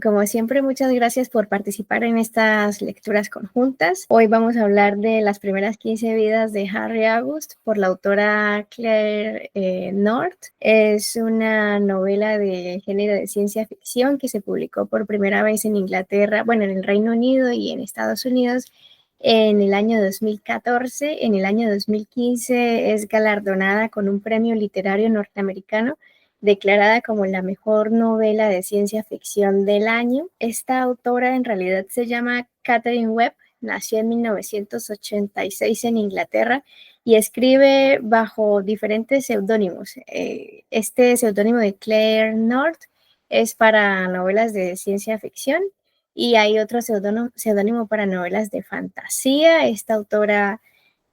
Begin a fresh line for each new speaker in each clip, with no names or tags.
como siempre, muchas gracias por participar en estas lecturas conjuntas. Hoy vamos a hablar de las primeras 15 vidas de Harry August por la autora Claire North. Es una novela de género de ciencia ficción que se publicó por primera vez en Inglaterra, bueno, en el Reino Unido y en Estados Unidos en el año 2014. En el año 2015 es galardonada con un premio literario norteamericano, declarada como la mejor novela de ciencia ficción del año. Esta autora en realidad se llama Catherine Webb, nació en 1986 en Inglaterra y escribe bajo diferentes seudónimos. Este seudónimo de Claire North es para novelas de ciencia ficción y hay otro seudónimo para novelas de fantasía. Esta autora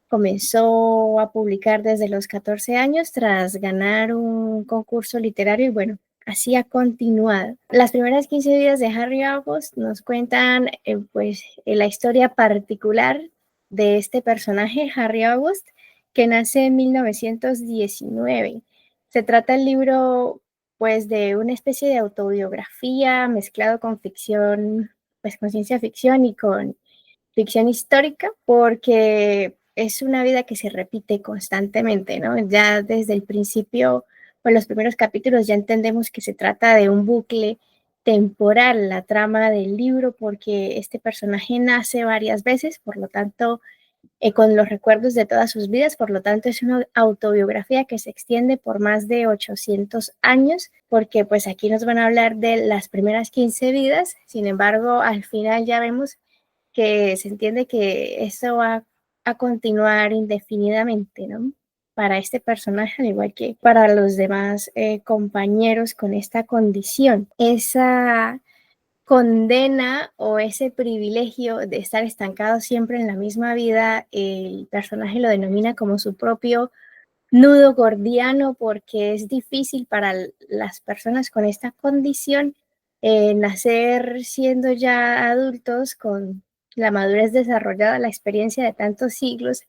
comenzó a publicar desde los 14 años tras ganar un concurso literario y bueno, así ha continuado. Las primeras 15 vidas de Harry August nos cuentan la historia particular de este personaje, Harry August, que nace en 1919. Se trata el libro pues de una especie de autobiografía mezclado con ficción, pues con ciencia ficción y con ficción histórica, porque es una vida que se repite constantemente, ¿no? Ya desde el principio, pues los primeros capítulos ya entendemos que se trata de un bucle temporal, la trama del libro, porque este personaje nace varias veces, por lo tanto, con los recuerdos de todas sus vidas, por lo tanto es una autobiografía que se extiende por más de 800 años, porque pues aquí nos van a hablar de las primeras 15 vidas, sin embargo, al final ya vemos que se entiende que eso va a continuar indefinidamente, ¿no? Para este personaje, al igual que para los demás compañeros con esta condición. Esa condena o ese privilegio de estar estancado siempre en la misma vida, el personaje lo denomina como su propio nudo gordiano, porque es difícil para las personas con esta condición nacer siendo ya adultos con la madurez desarrollada, la experiencia de tantos siglos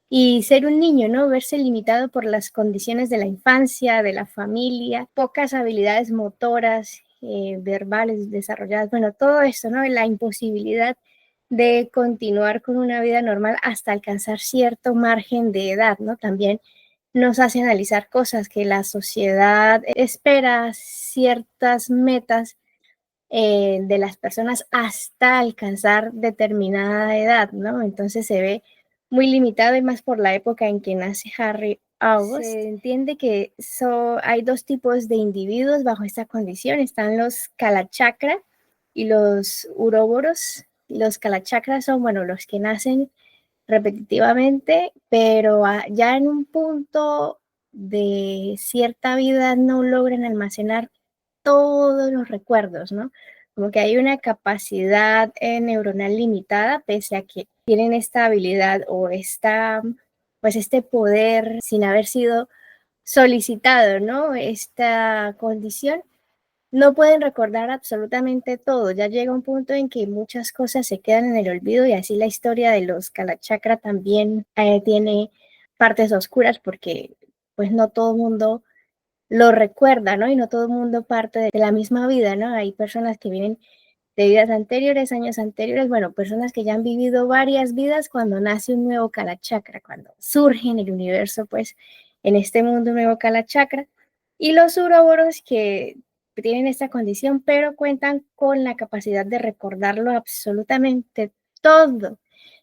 y ser un niño, ¿no? Verse limitado por las condiciones de la infancia, de la familia, pocas habilidades motoras, verbales desarrolladas, bueno, todo esto, ¿no? La imposibilidad de continuar con una vida normal hasta alcanzar cierto margen de edad, ¿no? También nos hace analizar cosas que la sociedad espera, ciertas metas de las personas hasta alcanzar determinada edad, ¿no? Entonces se ve muy limitado y más por la época en que nace Harry August. Se entiende que hay dos tipos de individuos bajo esta condición. Están los Kalachakra y los Uroboros. Los Kalachakras son, bueno, los que nacen repetitivamente, pero ya en un punto de cierta vida no logran almacenar todos los recuerdos, ¿no? Como que hay una capacidad neuronal limitada, pese a que tienen esta habilidad o pues este poder sin haber sido solicitado, ¿no? Esta condición, no pueden recordar absolutamente todo. Ya llega un punto en que muchas cosas se quedan en el olvido y así la historia de los Kalachakra también tiene partes oscuras porque pues no todo el mundo lo recuerda, ¿no? Y no todo el mundo parte de la misma vida, ¿no? Hay personas que vienen de vidas anteriores, años anteriores, bueno, personas que ya han vivido varias vidas cuando nace un nuevo Kalachakra, cuando surge en el universo, pues, en este mundo un nuevo Kalachakra. Y los uroboros que tienen esta condición, pero cuentan con la capacidad de recordarlo absolutamente todo.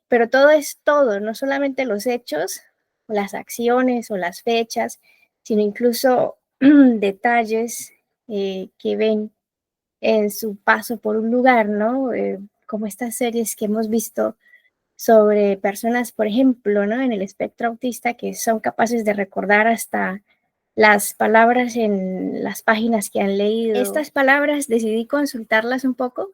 Pero todo es todo, no solamente los hechos, o las acciones o las fechas, sino incluso detalles que ven en su paso por un lugar, ¿no? Como estas series que hemos visto sobre personas, por ejemplo, ¿no? En el espectro autista que son capaces de recordar hasta las palabras en las páginas que han leído. Estas palabras decidí consultarlas un poco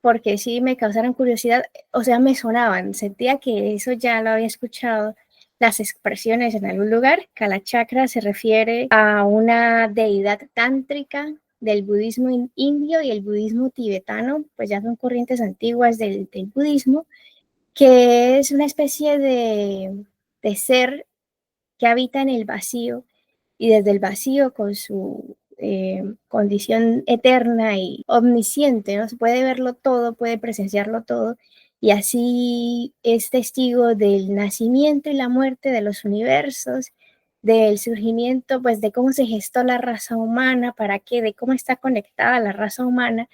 porque sí me causaron curiosidad, o sea, me sonaban, sentía que eso ya lo había escuchado, las expresiones en algún lugar. Kalachakra se refiere a una deidad tántrica del budismo indio y el budismo tibetano, pues ya son corrientes antiguas del budismo, que es una especie de ser que habita en el vacío y desde el vacío con su condición eterna y omnisciente, ¿no? Se puede verlo todo, puede presenciarlo todo, y así es testigo del nacimiento y la muerte de los universos, del surgimiento, pues de cómo se gestó la raza humana, para qué, de cómo está conectada la raza humana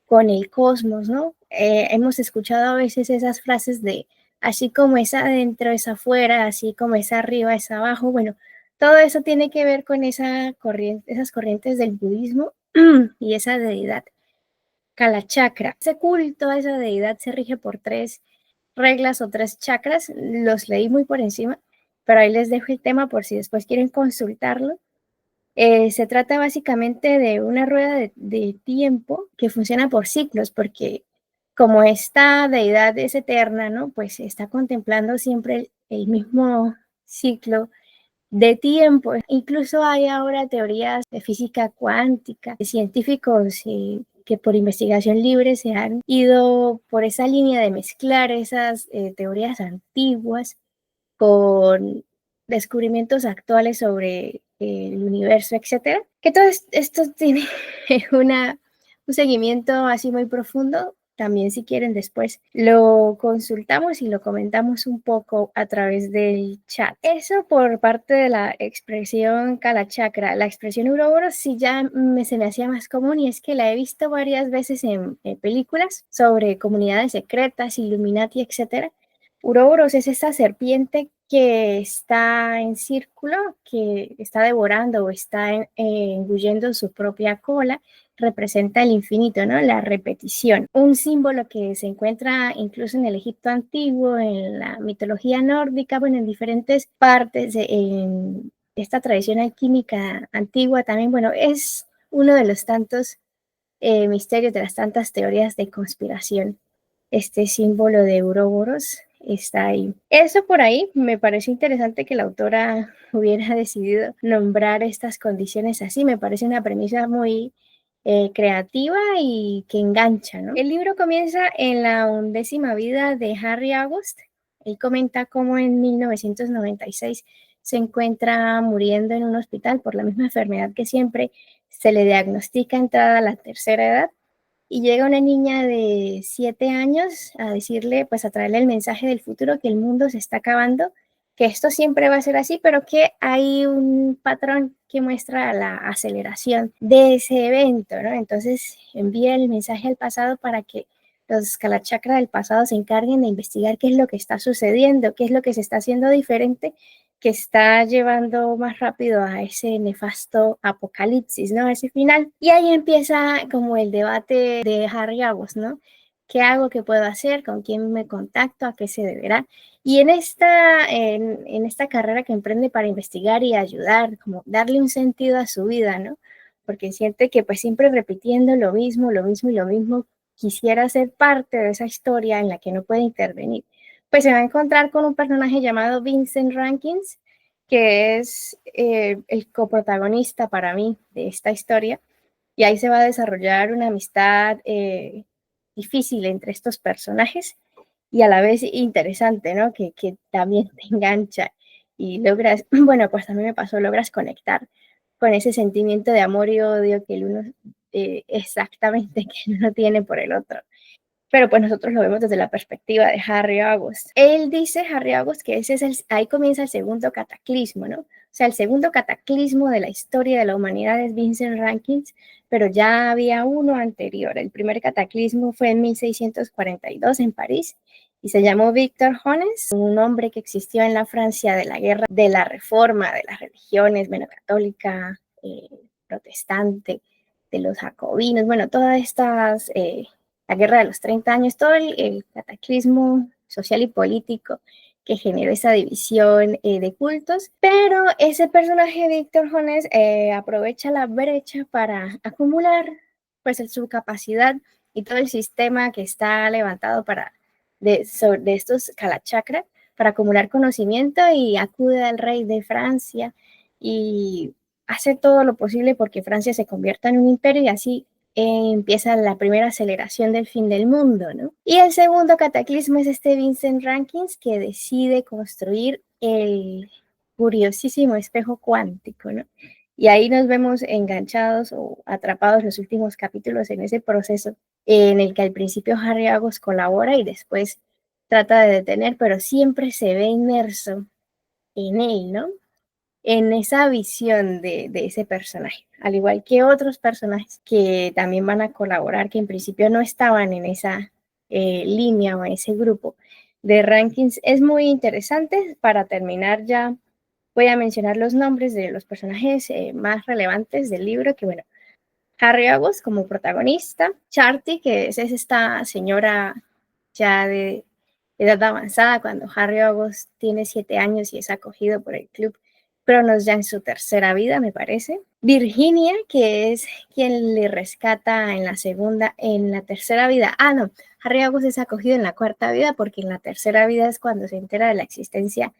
con el cosmos, ¿no? Hemos escuchado a veces esas frases de así como es adentro, es afuera, así como es arriba, es abajo. Bueno, todo eso tiene que ver con esa corriente, esas corrientes del budismo y esa deidad Kalachakra. Ese culto a esa deidad se rige por tres reglas o tres chakras. Los leí muy por encima, pero ahí les dejo el tema por si después quieren consultarlo. Se trata básicamente de una rueda de tiempo que funciona por ciclos, porque como esta deidad es eterna, ¿no? Pues está contemplando siempre el mismo ciclo de tiempo. Incluso hay ahora teorías de física cuántica, de científicos que por investigación libre se han ido por esa línea de mezclar esas teorías antiguas con descubrimientos actuales sobre el universo, etcétera. Que todo esto tiene una, un seguimiento así muy profundo. También si quieren después lo consultamos y lo comentamos un poco a través del chat. Eso por parte de la expresión Kalachakra. La expresión Uroboros sí ya se me hacía más común, y es que la he visto varias veces en películas sobre comunidades secretas, Illuminati, etcétera. Uroboros es esta serpiente que está en círculo, que está devorando o está engullendo su propia cola. Representa el infinito, ¿no? La repetición. Un símbolo que se encuentra incluso en el Egipto antiguo, en la mitología nórdica, bueno, en diferentes partes en esta tradición alquímica antigua también, bueno, es uno de los tantos misterios, de las tantas teorías de conspiración. Este símbolo de Ouroboros está ahí. Eso por ahí me pareció interesante que la autora hubiera decidido nombrar estas condiciones así. Me parece una premisa muy creativa y que engancha, ¿no? El libro comienza en la 11ª vida de Harry August. Él comenta cómo en 1996 se encuentra muriendo en un hospital por la misma enfermedad que siempre se le diagnostica entrada a la tercera edad, y llega una niña de 7 años a decirle, pues a traerle el mensaje del futuro, que el mundo se está acabando, que esto siempre va a ser así, pero que hay un patrón que muestra la aceleración de ese evento, ¿no? Entonces envía el mensaje al pasado para que los Kalachakra del pasado se encarguen de investigar qué es lo que está sucediendo, qué es lo que se está haciendo diferente, que está llevando más rápido a ese nefasto apocalipsis, ¿no? A ese final. Y ahí empieza como el debate de Harry August, ¿no? ¿Qué hago? ¿Qué puedo hacer? ¿Con quién me contacto? ¿A qué se deberá? Y en esta carrera que emprende para investigar y ayudar, como darle un sentido a su vida, ¿no? Porque siente que pues siempre repitiendo lo mismo, lo mismo y lo mismo, quisiera ser parte de esa historia en la que no puede intervenir. Pues se va a encontrar con un personaje llamado Vincent Rankins, que es el coprotagonista para mí de esta historia, y ahí se va a desarrollar una amistad difícil entre estos personajes y a la vez interesante, ¿no? Que también te engancha y logras, bueno, pues a mí me pasó, logras conectar con ese sentimiento de amor y odio que el uno exactamente que uno tiene por el otro. Pero pues nosotros lo vemos desde la perspectiva de Harry August. Él dice, Harry August, que ese es ahí comienza el segundo cataclismo, ¿no? O sea, el segundo cataclismo de la historia de la humanidad es Vincent Rankins, pero ya había uno anterior. El primer cataclismo fue en 1642 en París y se llamó Victor Jones, un hombre que existió en la Francia de la guerra de la reforma de las religiones, bueno, católica, protestante, de los jacobinos, bueno, todas estas la guerra de los 30 años, todo el cataclismo social y político que generó esa división de cultos, pero ese personaje, Víctor Jones, aprovecha la brecha para acumular pues su capacidad y todo el sistema que está levantado de estos Kalachakra para acumular conocimiento, y acude al rey de Francia y hace todo lo posible porque Francia se convierta en un imperio, y así empieza la primera aceleración del fin del mundo, ¿no? Y el segundo cataclismo es este Vincent Rankins, que decide construir el curiosísimo espejo cuántico, ¿no? Y ahí nos vemos enganchados o atrapados los últimos capítulos en ese proceso en el que al principio Harry Agos colabora y después trata de detener, pero siempre se ve inmerso en él, ¿no? En esa visión de ese personaje, al igual que otros personajes que también van a colaborar, que en principio no estaban en esa línea o en ese grupo de rankings. Es muy interesante. Para terminar ya voy a mencionar los nombres de los personajes más relevantes del libro, que bueno, Harry Agos como protagonista, Charty, que es esta señora ya de edad avanzada cuando Harry Agos tiene 7 años y es acogido por el club Cronos ya en su tercera vida, me parece. Virginia, que es quien le rescata en la tercera vida. Ah, no, Harry Agos es acogido en la cuarta vida porque en la tercera vida es cuando se entera de la existencia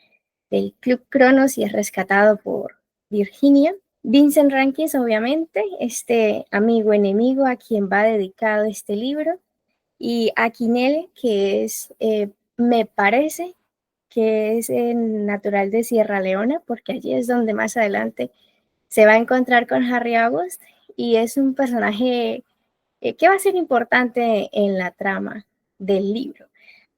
del Club Cronos y es rescatado por Virginia. Vincent Rankins, obviamente, este amigo enemigo a quien va dedicado este libro, y Aquinele, que es, me parece que es natural de Sierra Leona, porque allí es donde más adelante se va a encontrar con Harry August, y es un personaje que va a ser importante en la trama del libro.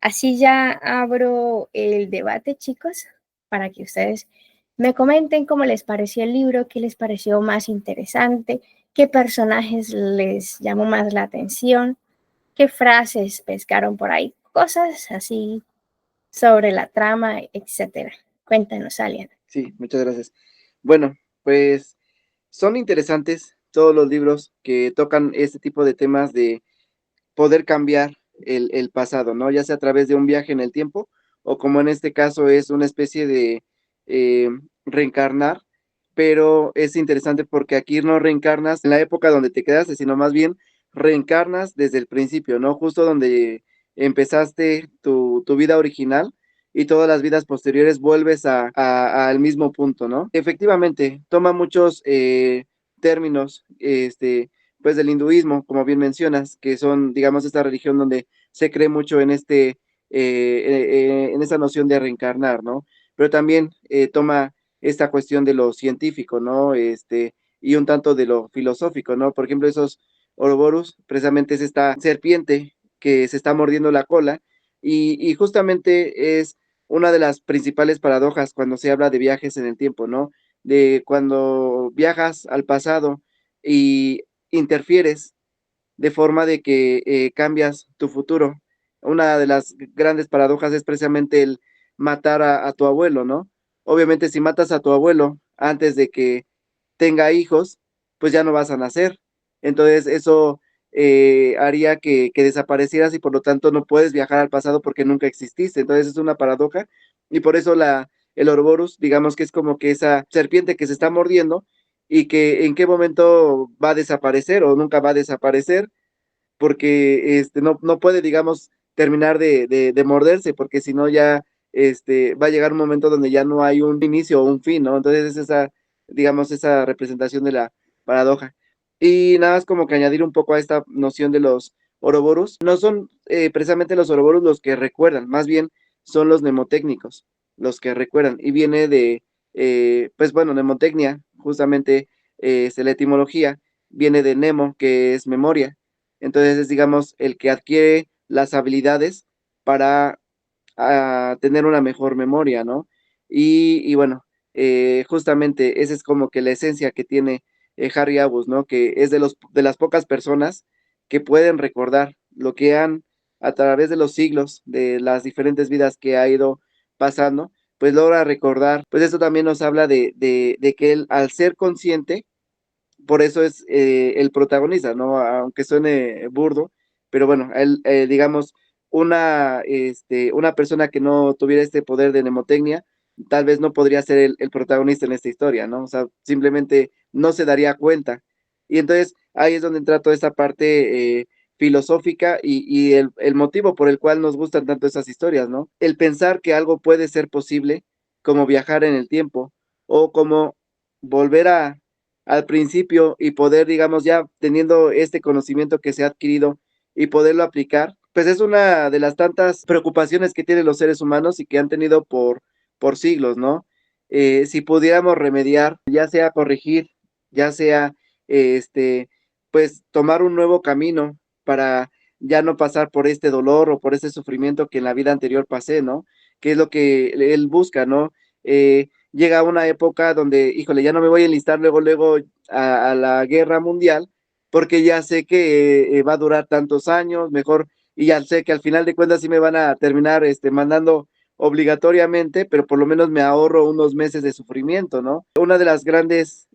Así ya abro el debate, chicos, para que ustedes me comenten cómo les pareció el libro, qué les pareció más interesante, qué personajes les llamó más la atención, qué frases pescaron por ahí, cosas así sobre la trama, etcétera. Cuéntanos, Alian.
Sí, muchas gracias. Bueno, pues son interesantes todos los libros que tocan este tipo de temas de poder cambiar el pasado, ¿no? Ya sea a través de un viaje en el tiempo o como en este caso es una especie de eh, reencarnar, pero es interesante porque aquí no reencarnas en la época donde te quedaste, sino más bien reencarnas desde el principio, ¿no? Justo donde empezaste tu vida original y todas las vidas posteriores vuelves al mismo punto, ¿no? Efectivamente, toma muchos términos, pues del hinduismo, como bien mencionas, que son, digamos, esta religión donde se cree mucho en en esa noción de reencarnar, ¿no? Pero también toma esta cuestión de lo científico, ¿no? Y un tanto de lo filosófico, ¿no? Por ejemplo, esos Ouroboros, precisamente es esta serpiente que se está mordiendo la cola y justamente es una de las principales paradojas cuando se habla de viajes en el tiempo, ¿no? De cuando viajas al pasado y interfieres de forma de que cambias tu futuro. Una de las grandes paradojas es precisamente el matar a tu abuelo, ¿no? Obviamente si matas a tu abuelo antes de que tenga hijos, pues ya no vas a nacer. Entonces eso haría que desaparecieras y por lo tanto no puedes viajar al pasado porque nunca exististe. Entonces es una paradoja y por eso el Ouroboros, digamos que es como que esa serpiente que se está mordiendo y que en qué momento va a desaparecer o nunca va a desaparecer porque no puede, digamos, terminar de morderse, porque si no ya va a llegar un momento donde ya no hay un inicio o un fin, ¿no? Entonces es esa, digamos, esa representación de la paradoja. Y nada más como que añadir un poco a esta noción de los Ouroboros, no son precisamente los Ouroboros los que recuerdan, más bien son los mnemotécnicos los que recuerdan, y viene de, pues bueno, mnemotecnia, justamente la etimología, viene de nemo, que es memoria, entonces es, digamos, el que adquiere las habilidades para tener una mejor memoria, ¿no? Y bueno, justamente esa es como que la esencia que tiene Harry Abus, ¿no? Que es de las pocas personas que pueden recordar lo que han, a través de los siglos, de las diferentes vidas que ha ido pasando, pues logra recordar. Pues esto también nos habla de que él, al ser consciente, por eso es el protagonista, ¿no? Aunque suene burdo, pero bueno, él, digamos, una persona que no tuviera este poder de mnemotecnia, tal vez no podría ser el protagonista en esta historia, ¿no? O sea, simplemente no se daría cuenta. Y entonces ahí es donde entra toda esta parte filosófica y el motivo por el cual nos gustan tanto esas historias, ¿no? El pensar que algo puede ser posible, como viajar en el tiempo, o como volver al principio y poder, digamos, ya teniendo este conocimiento que se ha adquirido y poderlo aplicar, pues es una de las tantas preocupaciones que tienen los seres humanos y que han tenido por siglos, ¿no? Si pudiéramos remediar, ya sea corregir ya sea, este, pues tomar un nuevo camino para ya no pasar por este dolor o por ese sufrimiento que en la vida anterior pasé, ¿no? Que es lo que él busca, ¿no? Llega una época donde, híjole, ya no me voy a enlistar luego, luego a la guerra mundial, porque ya sé que va a durar tantos años, mejor, y ya sé que al final de cuentas sí me van a terminar mandando obligatoriamente, pero por lo menos me ahorro unos meses de sufrimiento, ¿no? Una de las grandes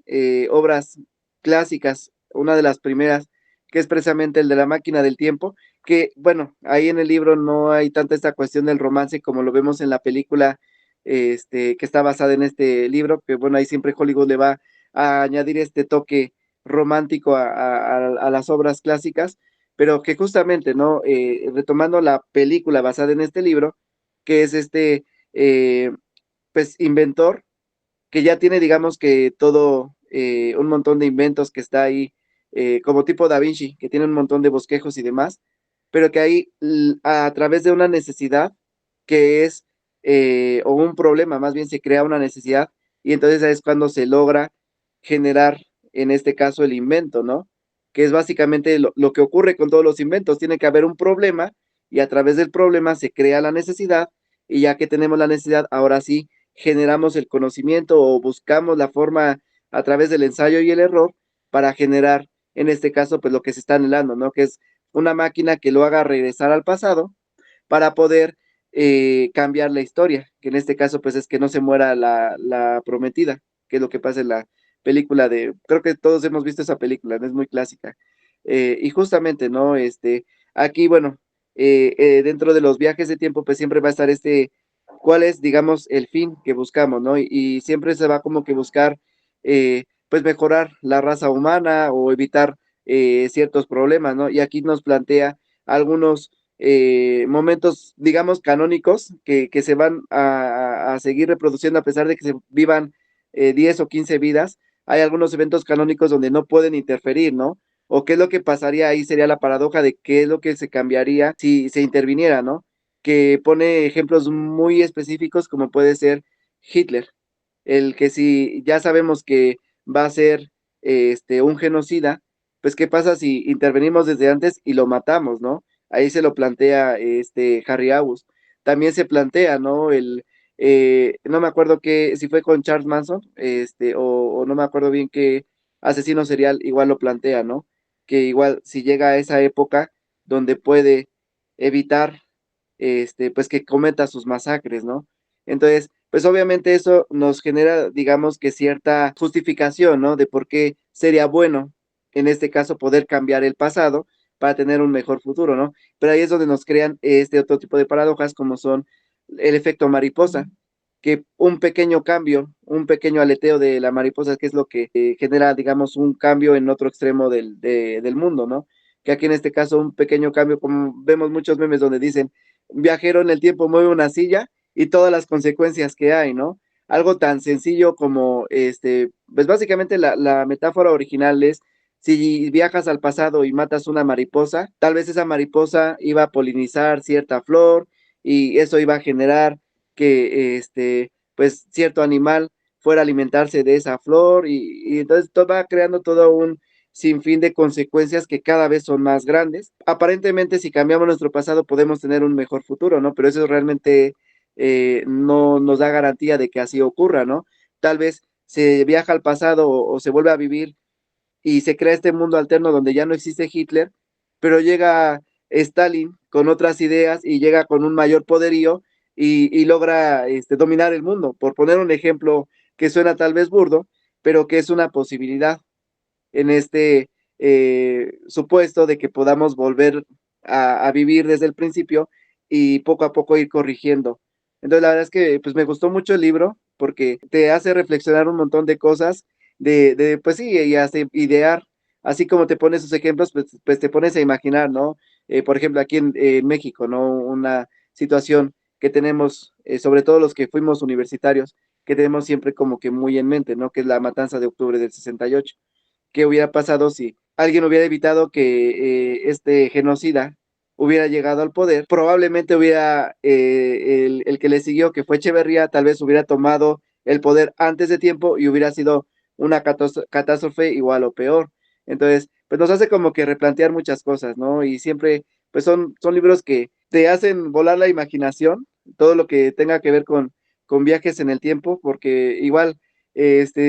obras clásicas, una de las primeras, que es precisamente el de La máquina del tiempo, que bueno, ahí en el libro no hay tanta esta cuestión del romance como lo vemos en la película que está basada en este libro, que bueno, ahí siempre Hollywood le va a añadir este toque romántico a las obras clásicas, pero que justamente, ¿no? Retomando la película basada en este libro, que es eh, pues, inventor, que ya tiene, digamos que todo, un montón de inventos que está ahí, como tipo Da Vinci, que tiene un montón de bosquejos y demás, pero que ahí a través de una necesidad que es, o un problema, más bien se crea una necesidad, y entonces es cuando se logra generar, en este caso, el invento, ¿no? Que es básicamente lo que ocurre con todos los inventos, tiene que haber un problema, y a través del problema se crea la necesidad, y ya que tenemos la necesidad, ahora sí generamos el conocimiento o buscamos la forma a través del ensayo y el error para generar, en este caso, pues lo que se está anhelando, ¿no? Que es una máquina que lo haga regresar al pasado para poder cambiar la historia, que en este caso, pues es que no se muera la prometida, que es lo que pasa en la película de, creo que todos hemos visto esa película, ¿no? Es muy clásica. Y justamente, ¿no? Aquí, bueno, dentro de los viajes de tiempo, pues siempre va a estar cuál es, digamos, el fin que buscamos, ¿no? Y siempre se va como que buscar, pues mejorar la raza humana o evitar ciertos problemas, ¿no? Y aquí nos plantea algunos momentos, digamos, canónicos que se van a seguir reproduciendo a pesar de que se vivan 10 o 15 vidas. Hay algunos eventos canónicos donde no pueden interferir, ¿no? O qué es lo que pasaría ahí sería la paradoja de qué es lo que se cambiaría si se interviniera, ¿no? Que pone ejemplos muy específicos como puede ser Hitler, el que si ya sabemos que va a ser un genocida, pues qué pasa si intervenimos desde antes y lo matamos, ¿no? Ahí se lo plantea Harry August. También se plantea, ¿no? No me acuerdo si fue con Charles Manson, o no me acuerdo bien qué asesino serial igual lo plantea, ¿no? Que igual si llega a esa época donde puede evitar pues que cometa sus masacres, ¿no? Entonces, pues obviamente eso nos genera, digamos que cierta justificación, ¿no? De por qué sería bueno, en este caso, poder cambiar el pasado para tener un mejor futuro, ¿no? Pero ahí es donde nos crean este otro tipo de paradojas, como son el efecto mariposa, que un pequeño cambio, un pequeño aleteo de la mariposa, que es lo que genera, digamos, un cambio en otro extremo del mundo, ¿no? Que aquí en este caso un pequeño cambio, como vemos muchos memes donde dicen, viajero en el tiempo mueve una silla y todas las consecuencias que hay, ¿no? Algo tan sencillo como, pues básicamente la metáfora original es, si viajas al pasado y matas una mariposa, tal vez esa mariposa iba a polinizar cierta flor y eso iba a generar que, pues cierto animal fuera a alimentarse de esa flor y entonces todo va creando todo un sin fin de consecuencias que cada vez son más grandes. Aparentemente, si cambiamos nuestro pasado, podemos tener un mejor futuro, ¿no? Pero eso realmente no nos da garantía de que así ocurra, ¿no? Tal vez se viaja al pasado o se vuelve a vivir y se crea este mundo alterno donde ya no existe Hitler, pero llega Stalin con otras ideas y llega con un mayor poderío y logra dominar el mundo. Por poner un ejemplo que suena tal vez burdo, pero que es una posibilidad en supuesto de que podamos volver a vivir desde el principio y poco a poco ir corrigiendo. Entonces, la verdad es que pues me gustó mucho el libro porque te hace reflexionar un montón de cosas, pues sí, y hace idear, así como te pones sus ejemplos, pues te pones a imaginar, ¿no? Por ejemplo, aquí en México, ¿no? Una situación que tenemos, sobre todo los que fuimos universitarios, que tenemos siempre como que muy en mente, ¿no? Que es la matanza de octubre del 68. ¿Qué hubiera pasado si alguien hubiera evitado que este genocida hubiera llegado al poder? Probablemente hubiera, el que le siguió, que fue Echeverría, tal vez hubiera tomado el poder antes de tiempo y hubiera sido una catástrofe igual o peor. Entonces, pues nos hace como que replantear muchas cosas, ¿no? Y siempre, pues son libros que te hacen volar la imaginación, todo lo que tenga que ver con viajes en el tiempo, porque igual,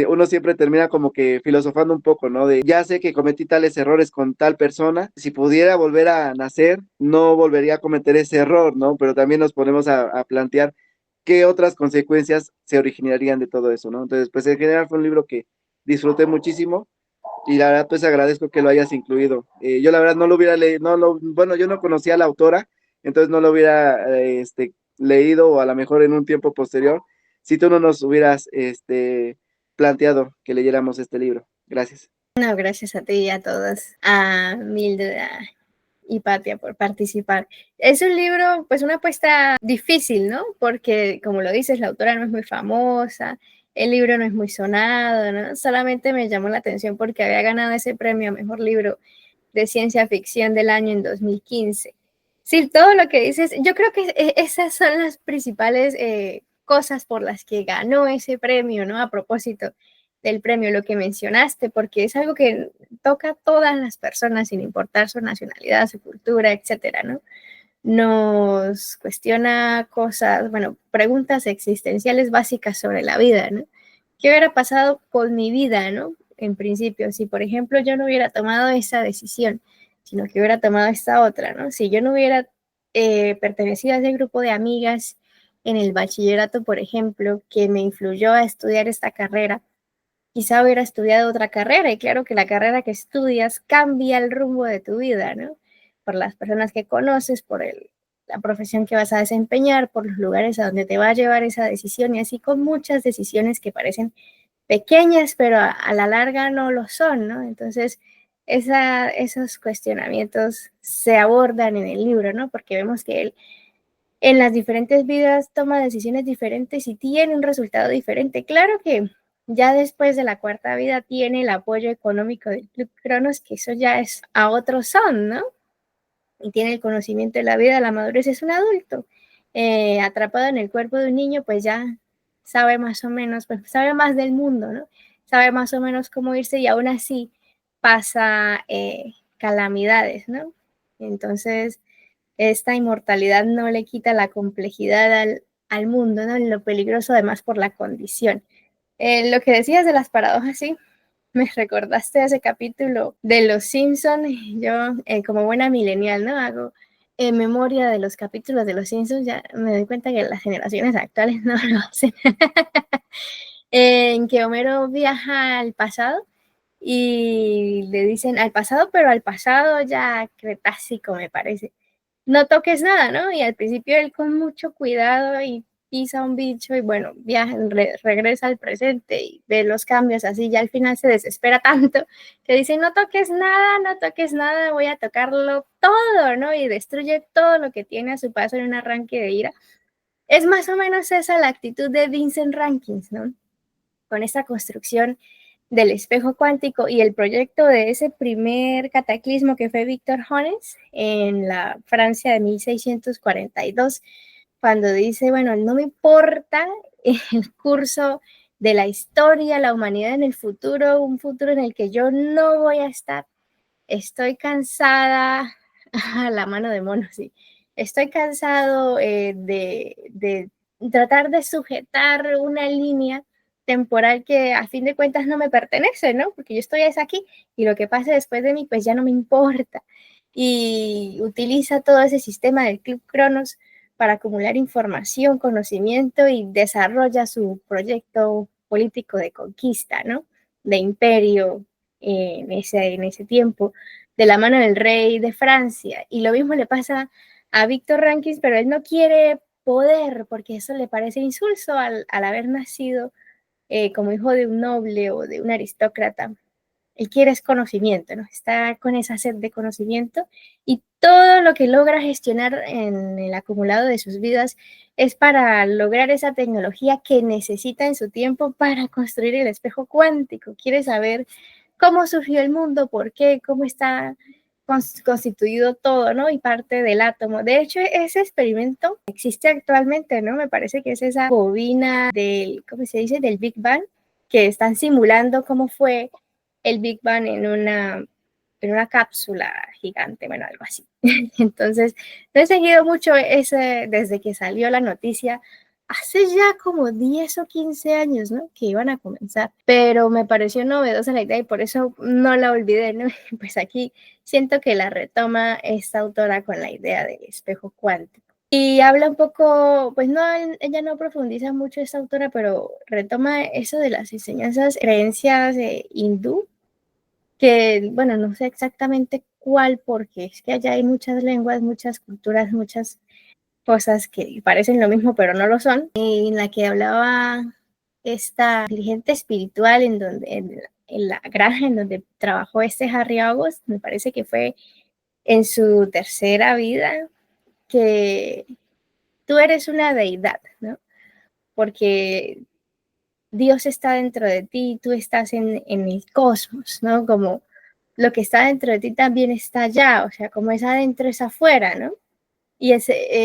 uno siempre termina como que filosofando un poco, ¿no? De ya sé que cometí tales errores con tal persona, si pudiera volver a nacer, no volvería a cometer ese error, ¿no? Pero también nos ponemos a plantear qué otras consecuencias se originarían de todo eso, ¿no? Entonces, pues en general fue un libro que disfruté muchísimo y la verdad, pues agradezco que lo hayas incluido. Yo la verdad no lo hubiera leído, bueno, yo no conocía a la autora, entonces no lo hubiera leído o a lo mejor en un tiempo posterior, si tú no nos hubieras planteado que leyéramos este libro. Gracias.
No, gracias a ti y a todos, a Mildred y Patia por participar. Es un libro, pues una apuesta difícil, ¿no? Porque, como lo dices, la autora no es muy famosa, el libro no es muy sonado, ¿no? Solamente me llamó la atención porque había ganado ese premio a Mejor Libro de Ciencia Ficción del año en 2015. Sí, todo lo que dices, yo creo que esas son las principales cosas por las que ganó ese premio, ¿no? A propósito del premio, lo que mencionaste, porque es algo que toca a todas las personas sin importar su nacionalidad, su cultura, etcétera, ¿no? Nos cuestiona cosas, bueno, preguntas existenciales básicas sobre la vida, ¿no? ¿Qué hubiera pasado con mi vida, ¿no? En principio, si por ejemplo yo no hubiera tomado esa decisión, sino que hubiera tomado esta otra, ¿no? Si yo no hubiera pertenecido a ese grupo de amigas en el bachillerato, por ejemplo, que me influyó a estudiar esta carrera, quizá hubiera estudiado otra carrera y claro que la carrera que estudias cambia el rumbo de tu vida, ¿no? Por las personas que conoces, por la profesión que vas a desempeñar, por los lugares a donde te va a llevar esa decisión y así con muchas decisiones que parecen pequeñas, pero a la larga no lo son, ¿no? Entonces, esos cuestionamientos se abordan en el libro, ¿no? Porque vemos que él en las diferentes vidas toma decisiones diferentes y tiene un resultado diferente. Claro que ya después de la cuarta vida tiene el apoyo económico del Club Cronos, que eso ya es a otro son, ¿no? Y tiene el conocimiento de la vida, la madurez, es un adulto. Atrapado en el cuerpo de un niño, pues ya sabe más o menos, pues sabe más del mundo, ¿no? Sabe más o menos cómo irse y aún así pasa calamidades, ¿no? Entonces, esta inmortalidad no le quita la complejidad al mundo, ¿no? Lo peligroso además por la condición. Lo que decías de las paradojas, sí, me recordaste ese capítulo de Los Simpsons. Yo, como buena millennial, ¿no? Hago memoria de los capítulos de Los Simpsons, ya me doy cuenta que las generaciones actuales no lo hacen. En que Homero viaja al pasado y le dicen al pasado, pero al pasado ya cretácico, me parece, no toques nada, ¿no? Y al principio él con mucho cuidado y pisa un bicho y bueno, viaja, regresa al presente y ve los cambios así, ya al final se desespera tanto que dice, no toques nada, no toques nada, voy a tocarlo todo, ¿no? Y destruye todo lo que tiene a su paso en un arranque de ira. Es más o menos esa la actitud de Vincent Rankins, ¿no? Con esa construcción del espejo cuántico y el proyecto de ese primer cataclismo que fue Víctor Jones en la Francia de 1642, cuando dice, bueno, no me importa el curso de la historia, la humanidad en el futuro, un futuro en el que yo no voy a estar, estoy cansada, a la mano de mono, sí, estoy cansado de tratar de sujetar una línea temporal que a fin de cuentas no me pertenece, ¿no? Porque yo estoy aquí y lo que pase después de mí pues ya no me importa. Y utiliza todo ese sistema del Club Cronos para acumular información, conocimiento y desarrolla su proyecto político de conquista, ¿no? De imperio en ese tiempo, de la mano del rey de Francia. Y lo mismo le pasa a Víctor Rankins, pero él no quiere poder porque eso le parece insulso al haber nacido como hijo de un noble o de un aristócrata. Él quiere es conocimiento, ¿no? Está con esa sed de conocimiento y todo lo que logra gestionar en el acumulado de sus vidas es para lograr esa tecnología que necesita en su tiempo para construir el espejo cuántico. Quiere saber cómo surgió el mundo, por qué, cómo está constituido todo, ¿no? Y parte del átomo. De hecho, ese experimento existe actualmente, ¿no? Me parece que es esa bobina del, ¿cómo se dice? Del Big Bang, que están simulando cómo fue el Big Bang en una cápsula gigante, bueno, algo así. Entonces, no he seguido mucho ese desde que salió la noticia, hace ya como 10 o 15 años, ¿no? Que iban a comenzar, pero me pareció novedosa la idea y por eso no la olvidé, ¿no? Pues aquí siento que la retoma esta autora con la idea del espejo cuántico. Y habla un poco, pues no, ella no profundiza mucho esta autora, pero retoma eso de las enseñanzas, creencias hindú, que, bueno, no sé exactamente cuál, porque es que allá hay muchas lenguas, muchas culturas, muchas cosas que parecen lo mismo, pero no lo son. En la que hablaba esta dirigente espiritual en la granja en donde trabajó este Harry August, me parece que fue en su tercera vida, que tú eres una deidad, ¿no? Porque Dios está dentro de ti, tú estás en el cosmos, ¿no? Como lo que está dentro de ti también está allá, o sea, como es adentro es afuera, ¿no? Y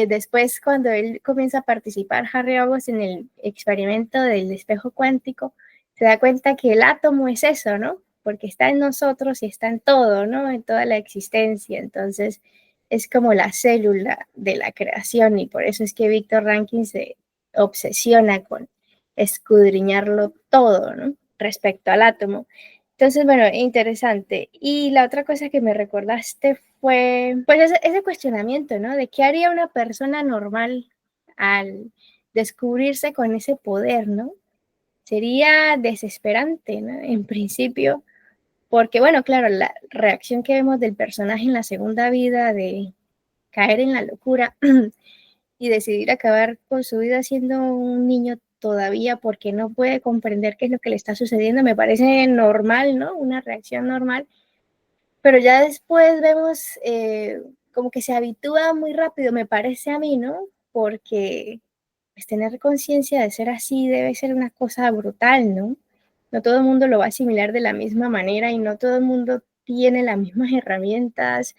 después cuando él comienza a participar, Harry August, en el experimento del espejo cuántico, se da cuenta que el átomo es eso, ¿no? Porque está en nosotros y está en todo, ¿no? En toda la existencia. Entonces, es como la célula de la creación y por eso es que Víctor Rankin se obsesiona con escudriñarlo todo, ¿no? Respecto al átomo. Entonces, bueno, interesante. Y la otra cosa que me recordaste fue, pues, ese cuestionamiento, ¿no? De qué haría una persona normal al descubrirse con ese poder, ¿no? Sería desesperante, ¿no? En principio, porque, bueno, claro, la reacción que vemos del personaje en la segunda vida de caer en la locura y decidir acabar con su vida siendo un niño todavía porque no puede comprender qué es lo que le está sucediendo, me parece normal, ¿no? Una reacción normal, pero ya después vemos como que se habitúa muy rápido, me parece a mí, ¿no? Porque pues, tener conciencia de ser así debe ser una cosa brutal, ¿no? No todo el mundo lo va a asimilar de la misma manera y no todo el mundo tiene las mismas herramientas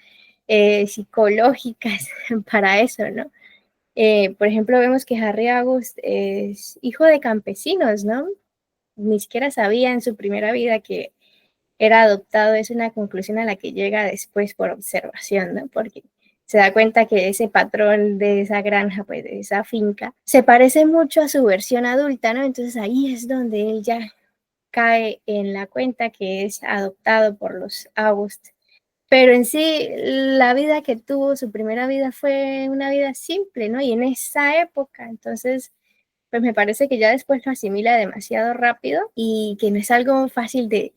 psicológicas para eso, ¿no? Por ejemplo, vemos que Harry August es hijo de campesinos, ¿no? Ni siquiera sabía en su primera vida que era adoptado. Es una conclusión a la que llega después por observación, ¿no? Porque se da cuenta que ese patrón de esa granja, pues de esa finca, se parece mucho a su versión adulta, ¿no? Entonces ahí es donde él ya cae en la cuenta que es adoptado por los August. Pero en sí, la vida que tuvo, su primera vida fue una vida simple, ¿no? Y en esa época, entonces, pues me parece que ya después lo asimila demasiado rápido y que no es algo fácil de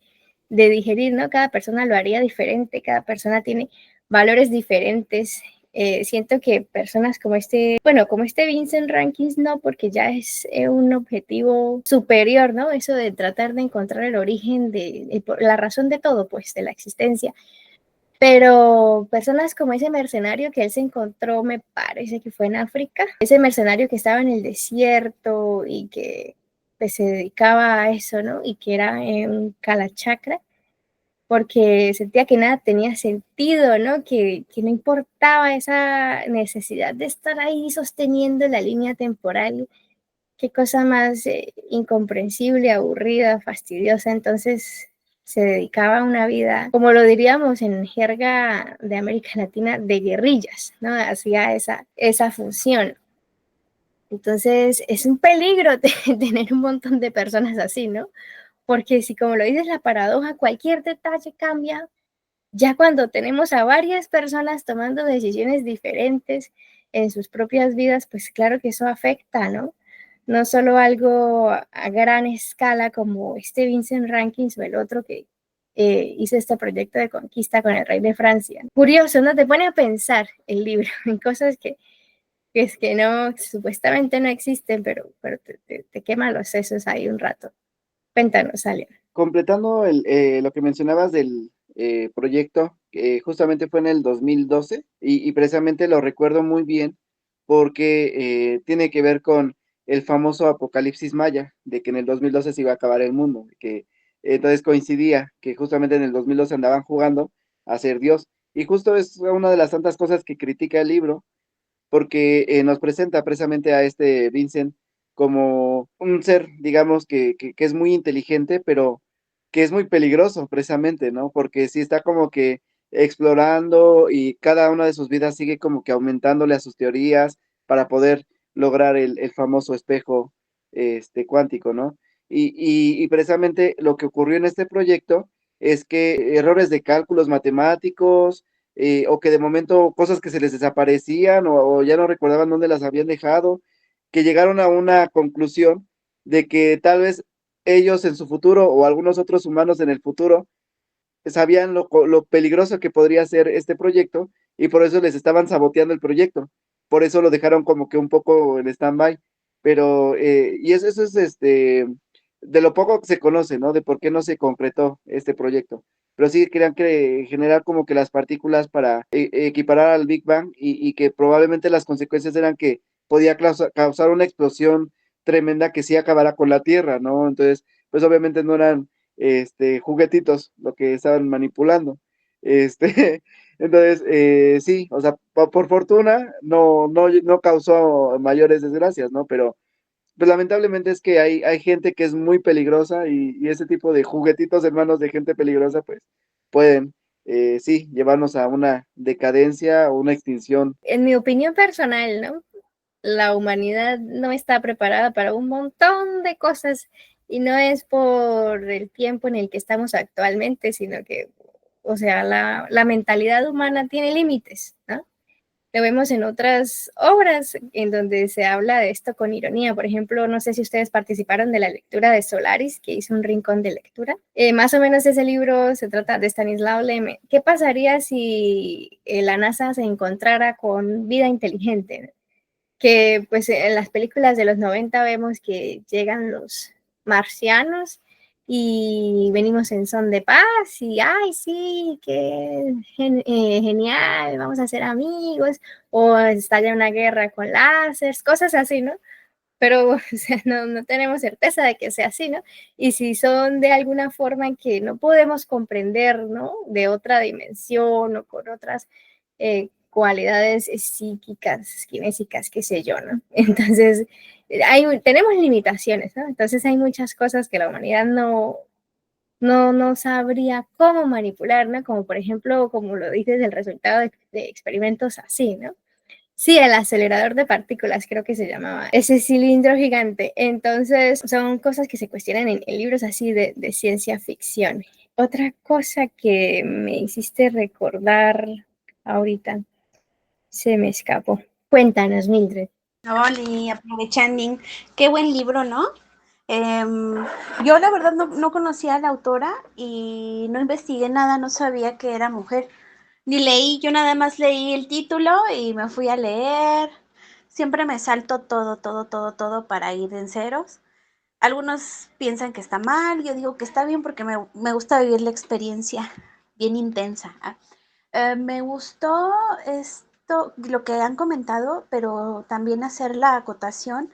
digerir, ¿no? Cada persona lo haría diferente, cada persona tiene valores diferentes. Siento que personas como este, bueno, como este Vincent Rankins, no, porque ya es un objetivo superior, ¿no? Eso de tratar de encontrar el origen de la razón de todo, pues, de la existencia. Pero personas como ese mercenario que él se encontró, me parece que fue en África, ese mercenario que estaba en el desierto y que pues, se dedicaba a eso, ¿no? Y que era un calachacra, porque sentía que nada tenía sentido, ¿no? Que no importaba esa necesidad de estar ahí sosteniendo la línea temporal. Qué cosa más incomprensible, aburrida, fastidiosa. Entonces se dedicaba a una vida, como lo diríamos en jerga de América Latina, de guerrillas, ¿no? Hacía esa función. Entonces es un peligro tener un montón de personas así, ¿no? Porque si, como lo dices, la paradoja, cualquier detalle cambia. Ya cuando tenemos a varias personas tomando decisiones diferentes en sus propias vidas, pues claro que eso afecta, ¿no? No solo algo a gran escala como este Vincent Rankins o el otro que hizo este proyecto de conquista con el rey de Francia. Curioso, ¿no? Te pone a pensar el libro en cosas que es que no, supuestamente no existen, pero te quema los sesos ahí un rato. Cuéntanos, Ale.
Completando lo que mencionabas del proyecto, que justamente fue en el 2012, y precisamente lo recuerdo muy bien porque tiene que ver con el famoso apocalipsis maya, de que en el 2012 se iba a acabar el mundo, que entonces coincidía que justamente en el 2012 andaban jugando a ser Dios. Y justo es una de las tantas cosas que critica el libro, porque nos presenta precisamente a este Vincent como un ser, digamos, que es muy inteligente, pero que es muy peligroso precisamente, ¿no? Porque sí está como que explorando y cada una de sus vidas sigue como que aumentándole a sus teorías para poder lograr el famoso espejo, cuántico, ¿no? Y precisamente lo que ocurrió en este proyecto es que errores de cálculos matemáticos, o que de momento cosas que se les desaparecían o ya no recordaban dónde las habían dejado, que llegaron a una conclusión de que tal vez ellos en su futuro o algunos otros humanos en el futuro sabían lo peligroso que podría ser este proyecto y por eso les estaban saboteando el proyecto. Por eso lo dejaron como que un poco en stand-by. Pero, y eso es de lo poco que se conoce, ¿no? De por qué no se concretó este proyecto. Pero sí querían generar como que las partículas para equiparar al Big Bang y que probablemente las consecuencias eran que podía causar una explosión tremenda que sí acabara con la Tierra, ¿no? Entonces, pues obviamente no eran juguetitos, lo que estaban manipulando. Este, entonces, sí, o sea, por fortuna no causó mayores desgracias, ¿no? Pero pues lamentablemente es que hay gente que es muy peligrosa y ese tipo de juguetitos en manos de gente peligrosa, pues pueden, sí, llevarnos a una decadencia o una extinción.
En mi opinión personal, ¿no? La humanidad no está preparada para un montón de cosas y no es por el tiempo en el que estamos actualmente, sino que, o sea, la mentalidad humana tiene límites, ¿no? Lo vemos en otras obras en donde se habla de esto con ironía. Por ejemplo, no sé si ustedes participaron de la lectura de Solaris, que hizo un rincón de lectura. Más o menos ese libro se trata de Stanislaw Lem. ¿Qué pasaría si la NASA se encontrara con vida inteligente? Que pues en las películas de los 90 vemos que llegan los marcianos y venimos en son de paz y, ay, sí, qué genial, vamos a ser amigos, o estalla una guerra con láseres, cosas así, ¿no? Pero o sea, no tenemos certeza de que sea así, ¿no? Y si son de alguna forma en que no podemos comprender, ¿no? De otra dimensión o con otras cualidades psíquicas, kinésicas, qué sé yo, ¿no? Entonces, tenemos limitaciones, ¿no? Entonces hay muchas cosas que la humanidad no sabría cómo manipular, ¿no? Como por ejemplo, como lo dices, el resultado de experimentos así, ¿no? Sí, el acelerador de partículas, creo que se llamaba, ese cilindro gigante. Entonces, son cosas que se cuestionan en libros así de ciencia ficción. Otra cosa que me hiciste recordar ahorita, se me escapó. Cuéntanos, Mildred.
Oli, aprovechando, qué buen libro, ¿no? Yo la verdad no conocía a la autora y no investigué nada, no sabía que era mujer, ni leí, yo nada más leí el título y me fui a leer. Siempre me salto todo para ir en ceros. Algunos piensan que está mal, yo digo que está bien porque me gusta vivir la experiencia bien intensa. Me gustó esto, lo que han comentado, pero también hacer la acotación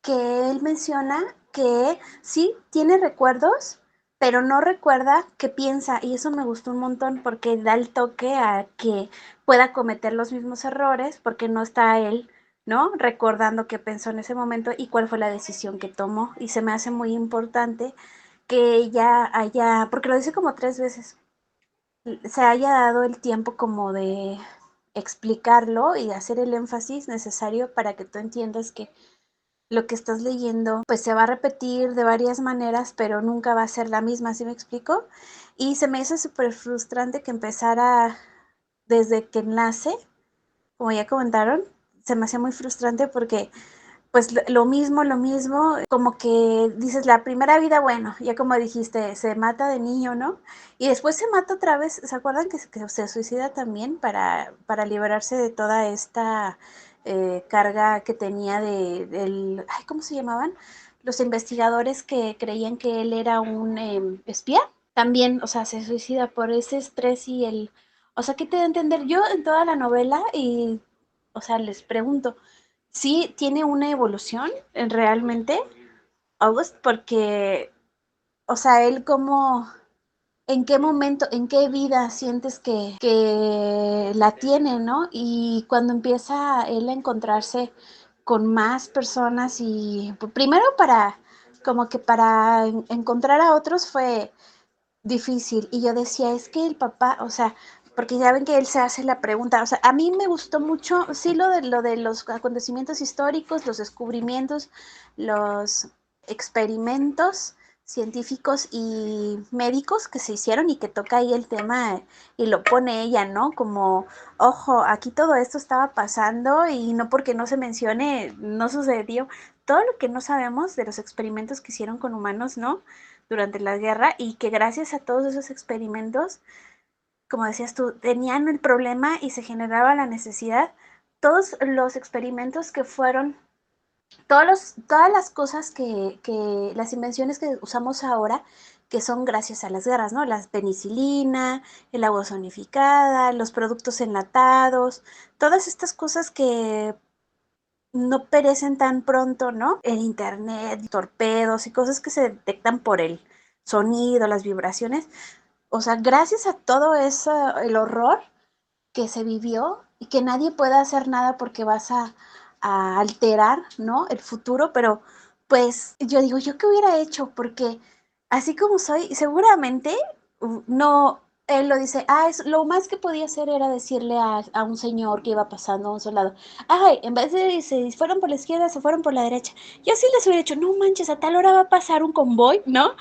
que él menciona que sí tiene recuerdos, pero no recuerda qué piensa, y eso me gustó un montón porque da el toque a que pueda cometer los mismos errores porque no está él, ¿no? Recordando qué pensó en ese momento y cuál fue la decisión que tomó, y se me hace muy importante que ella haya, porque lo dice como 3 veces, se haya dado el tiempo como de explicarlo y hacer el énfasis necesario para que tú entiendas que lo que estás leyendo pues se va a repetir de varias maneras, pero nunca va a ser la misma, ¿sí me explico? Y se me hizo súper frustrante que empezara desde que nace, como ya comentaron, se me hacía muy frustrante porque pues lo mismo, como que dices la primera vida, bueno, ya como dijiste, se mata de niño, ¿no? Y después se mata otra vez, ¿se acuerdan que se suicida también para liberarse de toda esta carga que tenía ay, ¿cómo se llamaban? Los investigadores que creían que él era un espía, también, o sea, se suicida por ese estrés y o sea, ¿qué te da a entender? Yo en toda la novela y, o sea, les pregunto, sí tiene una evolución realmente, August, porque, o sea, él como, en qué momento, en qué vida sientes que la tiene, ¿no? Y cuando empieza él a encontrarse con más personas y primero para encontrar a otros fue difícil. Y yo decía, es que el papá, o sea, porque ya ven que él se hace la pregunta, o sea, a mí me gustó mucho, sí, lo de los acontecimientos históricos, los descubrimientos, los experimentos científicos y médicos que se hicieron y que toca ahí el tema y lo pone ella, ¿no? Como, ojo, aquí todo esto estaba pasando y no porque no se mencione, no sucedió. Todo lo que no sabemos de los experimentos que hicieron con humanos, ¿no? Durante la guerra y que gracias a todos esos experimentos, como decías tú, tenían el problema y se generaba la necesidad. Todos los experimentos que fueron, todas las cosas las invenciones que usamos ahora, que son gracias a las guerras, ¿no? La penicilina, el agua sonificada, los productos enlatados, todas estas cosas que no perecen tan pronto, ¿no? El internet, torpedos y cosas que se detectan por el sonido, las vibraciones. O sea, gracias a todo eso, el horror que se vivió y que nadie pueda hacer nada porque vas a alterar, ¿no? El futuro, pero pues yo digo, ¿yo qué hubiera hecho? Porque así como soy, seguramente no, él lo dice, lo más que podía hacer era decirle a un señor que iba pasando a un soldado, ay, en vez de se fueron por la izquierda, se fueron por la derecha. Yo sí les hubiera dicho, no manches, a tal hora va a pasar un convoy, ¿no?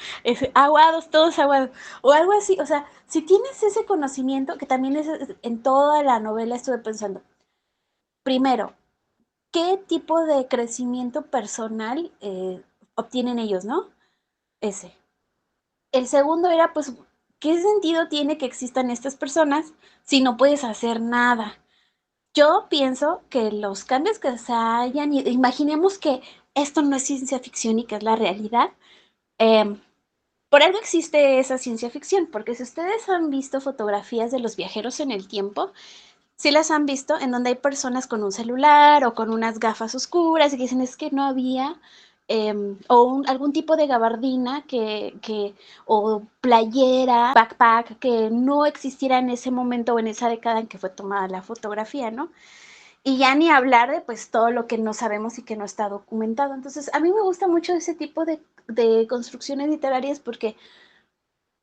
Aguados, todos aguados, o algo así, o sea, si tienes ese conocimiento, que también es en toda la novela estuve pensando, primero, ¿qué tipo de crecimiento personal obtienen ellos, no? Ese. El segundo era, pues, ¿qué sentido tiene que existan estas personas si no puedes hacer nada? Yo pienso que los cambios que se hayan, imaginemos que esto no es ciencia ficción y que es la realidad. eh, por algo existe esa ciencia ficción, porque si ustedes han visto fotografías de los viajeros en el tiempo, sí las han visto en donde hay personas con un celular o con unas gafas oscuras y que dicen es que no había algún tipo de gabardina o playera, backpack que no existiera en ese momento o en esa década en que fue tomada la fotografía, ¿no? Y ya ni hablar de pues todo lo que no sabemos y que no está documentado. Entonces, a mí me gusta mucho ese tipo de construcciones literarias porque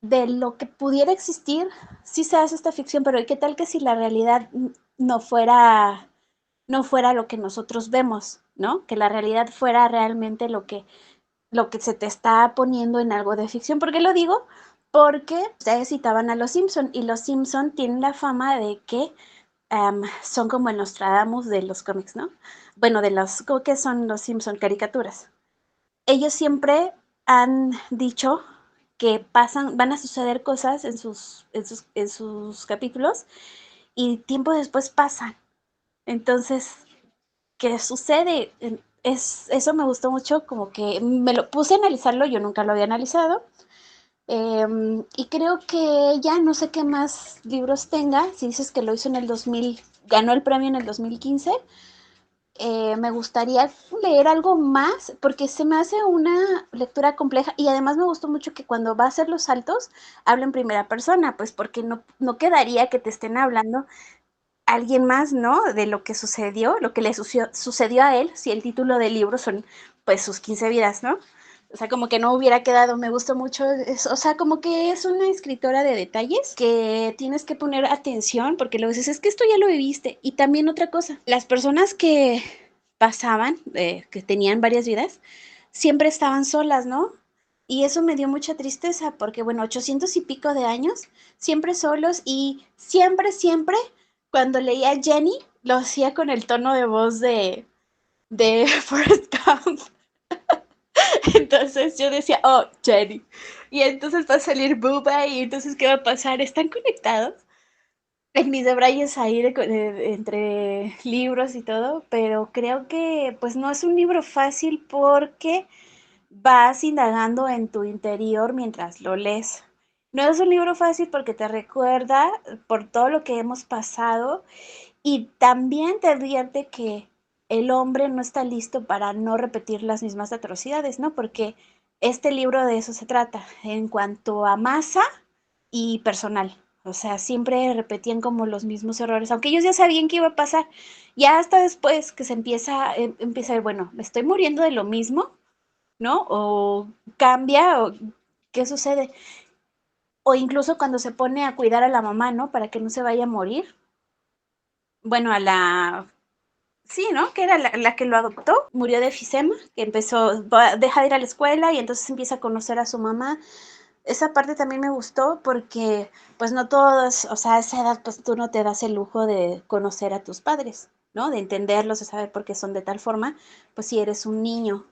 de lo que pudiera existir, sí se hace esta ficción, pero ¿qué tal que si la realidad no fuera, no fuera lo que nosotros vemos, ¿no? Que la realidad fuera realmente lo que se te está poniendo en algo de ficción. ¿Por qué lo digo? Porque ustedes citaban a los Simpson y los Simpson tienen la fama de que son como el Nostradamus de los cómics, ¿no? Bueno, ¿cómo que son los Simpson? Caricaturas. Ellos siempre han dicho que van a suceder cosas en sus capítulos y tiempo después pasan. Entonces, ¿qué sucede? Eso me gustó mucho, como que me lo puse a analizarlo, yo nunca lo había analizado. Y creo que ya no sé qué más libros tenga. Si dices que lo hizo en el 2000, ganó el premio en el 2015, me gustaría leer algo más porque se me hace una lectura compleja y además me gustó mucho que cuando va a hacer los saltos habla en primera persona, pues porque no quedaría que te estén hablando alguien más, ¿no? De lo que sucedió, lo que le sucedió a él, si el título del libro son pues sus 15 vidas, ¿no? O sea, como que no hubiera quedado, me gustó mucho eso, o sea, como que es una escritora de detalles que tienes que poner atención porque luego dices, es que esto ya lo viviste. Y también otra cosa, las personas que pasaban, que tenían varias vidas, siempre estaban solas, ¿no? Y eso me dio mucha tristeza porque, bueno, 800 y pico de años, siempre solos y siempre, siempre, cuando leía a Jenny, lo hacía con el tono de voz de Forrest Gump. Entonces yo decía, oh, Jenny. Y entonces va a salir Booba y entonces, ¿qué va a pasar? ¿Están conectados? En mis debrayes ahí entre libros y todo, pero creo que pues no es un libro fácil porque vas indagando en tu interior mientras lo lees. No es un libro fácil porque te recuerda por todo lo que hemos pasado y también te advierte que el hombre no está listo para no repetir las mismas atrocidades, ¿no? Porque este libro de eso se trata, en cuanto a masa y personal. O sea, siempre repetían como los mismos errores, aunque ellos ya sabían qué iba a pasar. Ya hasta después que se empieza a ver, bueno, me estoy muriendo de lo mismo, ¿no? O cambia, o qué sucede. O incluso cuando se pone a cuidar a la mamá, ¿no? Para que no se vaya a morir. Bueno, sí, ¿no? Que era la que lo adoptó, murió de efisema, que deja de ir a la escuela y entonces empieza a conocer a su mamá. Esa parte también me gustó porque, pues no todos, o sea, a esa edad, pues tú no te das el lujo de conocer a tus padres, ¿no? De entenderlos, de saber por qué son de tal forma, pues si eres un niño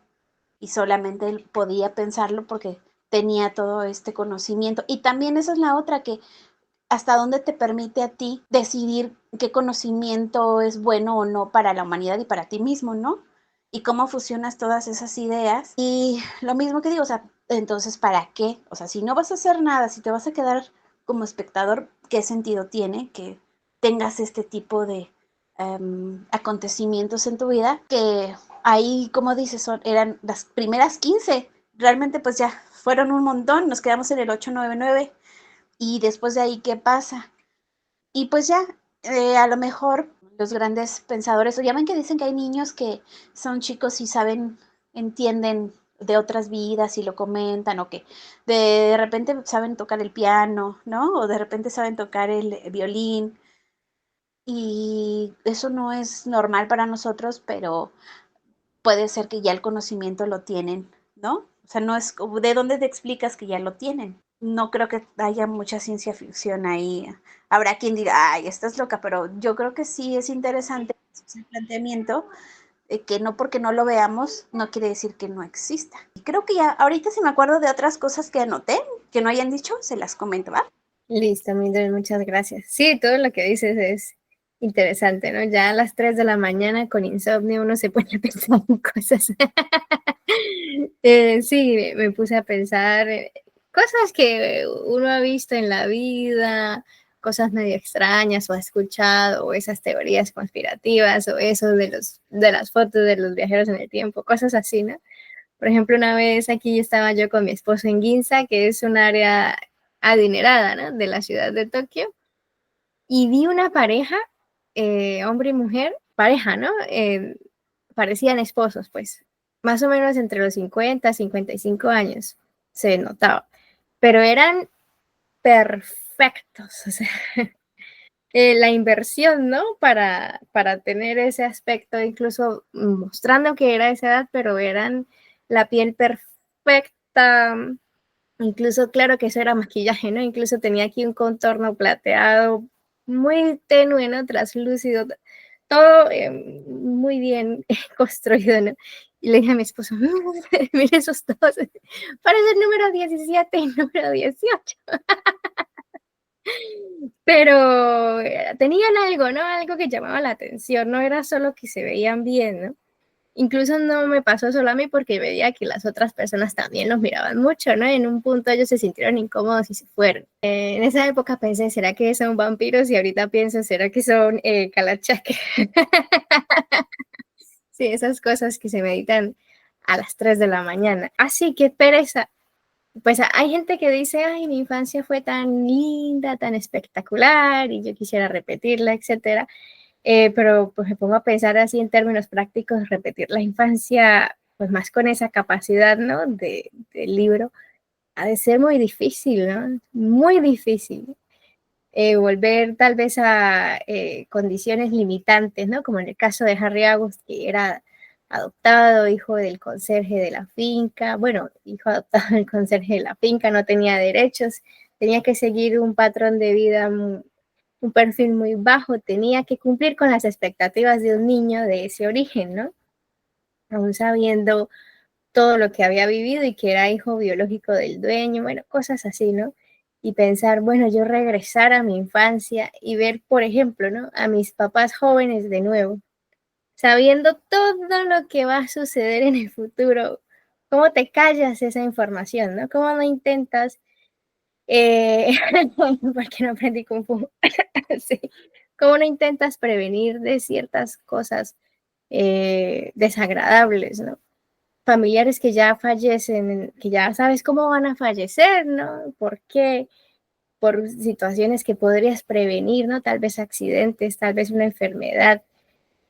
y solamente él podía pensarlo porque tenía todo este conocimiento. Y también esa es la otra, que hasta dónde te permite a ti decidir qué conocimiento es bueno o no para la humanidad y para ti mismo, ¿no? Y cómo fusionas todas esas ideas. Y lo mismo que digo, o sea, entonces, ¿para qué? O sea, si no vas a hacer nada, si te vas a quedar como espectador, ¿qué sentido tiene que tengas este tipo de acontecimientos en tu vida? Que ahí, como dices, eran las primeras 15. Realmente, pues ya fueron un montón. Nos quedamos en el 899 y después de ahí, ¿qué pasa? Y pues ya, a lo mejor los grandes pensadores, ya ven que dicen que hay niños que son chicos y saben, entienden de otras vidas y lo comentan, o que de repente saben tocar el piano, ¿no? O de repente saben tocar el violín. Y eso no es normal para nosotros, pero puede ser que ya el conocimiento lo tienen, ¿no? O sea, no es de dónde te explicas que ya lo tienen. No creo que haya mucha ciencia ficción ahí. Habrá quien diga, ay, estás loca, pero yo creo que sí es interesante ese planteamiento, que no porque no lo veamos, no quiere decir que no exista. Y creo que ya, ahorita si me acuerdo de otras cosas que anoté, que no hayan dicho, se las comento, ¿va?
Listo, Mildred, muchas gracias. Sí, todo lo que dices es interesante, ¿no? Ya a las 3 de la mañana con insomnio uno se pone a pensar en cosas. Sí, me puse a pensar cosas que uno ha visto en la vida, cosas medio extrañas o ha escuchado, o esas teorías conspirativas, o eso de las fotos de los viajeros en el tiempo, cosas así, ¿no? Por ejemplo, una vez aquí estaba yo con mi esposo en Ginza, que es un área adinerada, ¿no? De la ciudad de Tokio, y vi una pareja, hombre y mujer, pareja, ¿no? Parecían esposos, pues, más o menos entre los 50 y 55 años, se notaba, pero eran perfectos, o sea, la inversión, ¿no? Para tener ese aspecto, incluso mostrando que era esa edad, pero eran la piel perfecta, incluso claro que eso era maquillaje, ¿no? Incluso tenía aquí un contorno plateado muy tenue, ¿no? Traslúcido, todo muy bien construido, ¿no? Y le dije a mi esposo, mire esos dos, parece el número 17 y el número 18. Pero tenían algo, ¿no? Algo que llamaba la atención, no era solo que se veían bien, ¿no? Incluso no me pasó solo a mí porque veía que las otras personas también los miraban mucho, ¿no? En un punto ellos se sintieron incómodos y se fueron. En esa época pensé, ¿será que son vampiros? Y ahorita pienso, ¿será que son calachaque? Sí, esas cosas que se meditan a las 3 de la mañana. Así que pereza. Pues hay gente que dice, ay, mi infancia fue tan linda, tan espectacular y yo quisiera repetirla, etcétera. Pero pues me pongo a pensar así en términos prácticos, repetir la infancia, pues más con esa capacidad, ¿no? Del libro, ha de ser muy difícil, ¿no? Muy difícil. Volver tal vez a condiciones limitantes, ¿no? Como en el caso de Harry August, que era adoptado, hijo del conserje de la finca, bueno, hijo adoptado del conserje de la finca, no tenía derechos, tenía que seguir un patrón de vida, un perfil muy bajo, tenía que cumplir con las expectativas de un niño de ese origen, ¿no? Aún sabiendo todo lo que había vivido y que era hijo biológico del dueño, bueno, cosas así, ¿no? Y pensar, bueno, yo regresar a mi infancia y ver, por ejemplo, ¿no? A mis papás jóvenes de nuevo, sabiendo todo lo que va a suceder en el futuro, ¿cómo te callas esa información, ¿no? ¿Cómo no intentas, porque no aprendí Kung Fu, sí, cómo no intentas prevenir de ciertas cosas desagradables, ¿no? Familiares que ya fallecen, que ya sabes cómo van a fallecer, ¿no? ¿Por qué? por situaciones que podrías prevenir, ¿no? Tal vez accidentes, tal vez una enfermedad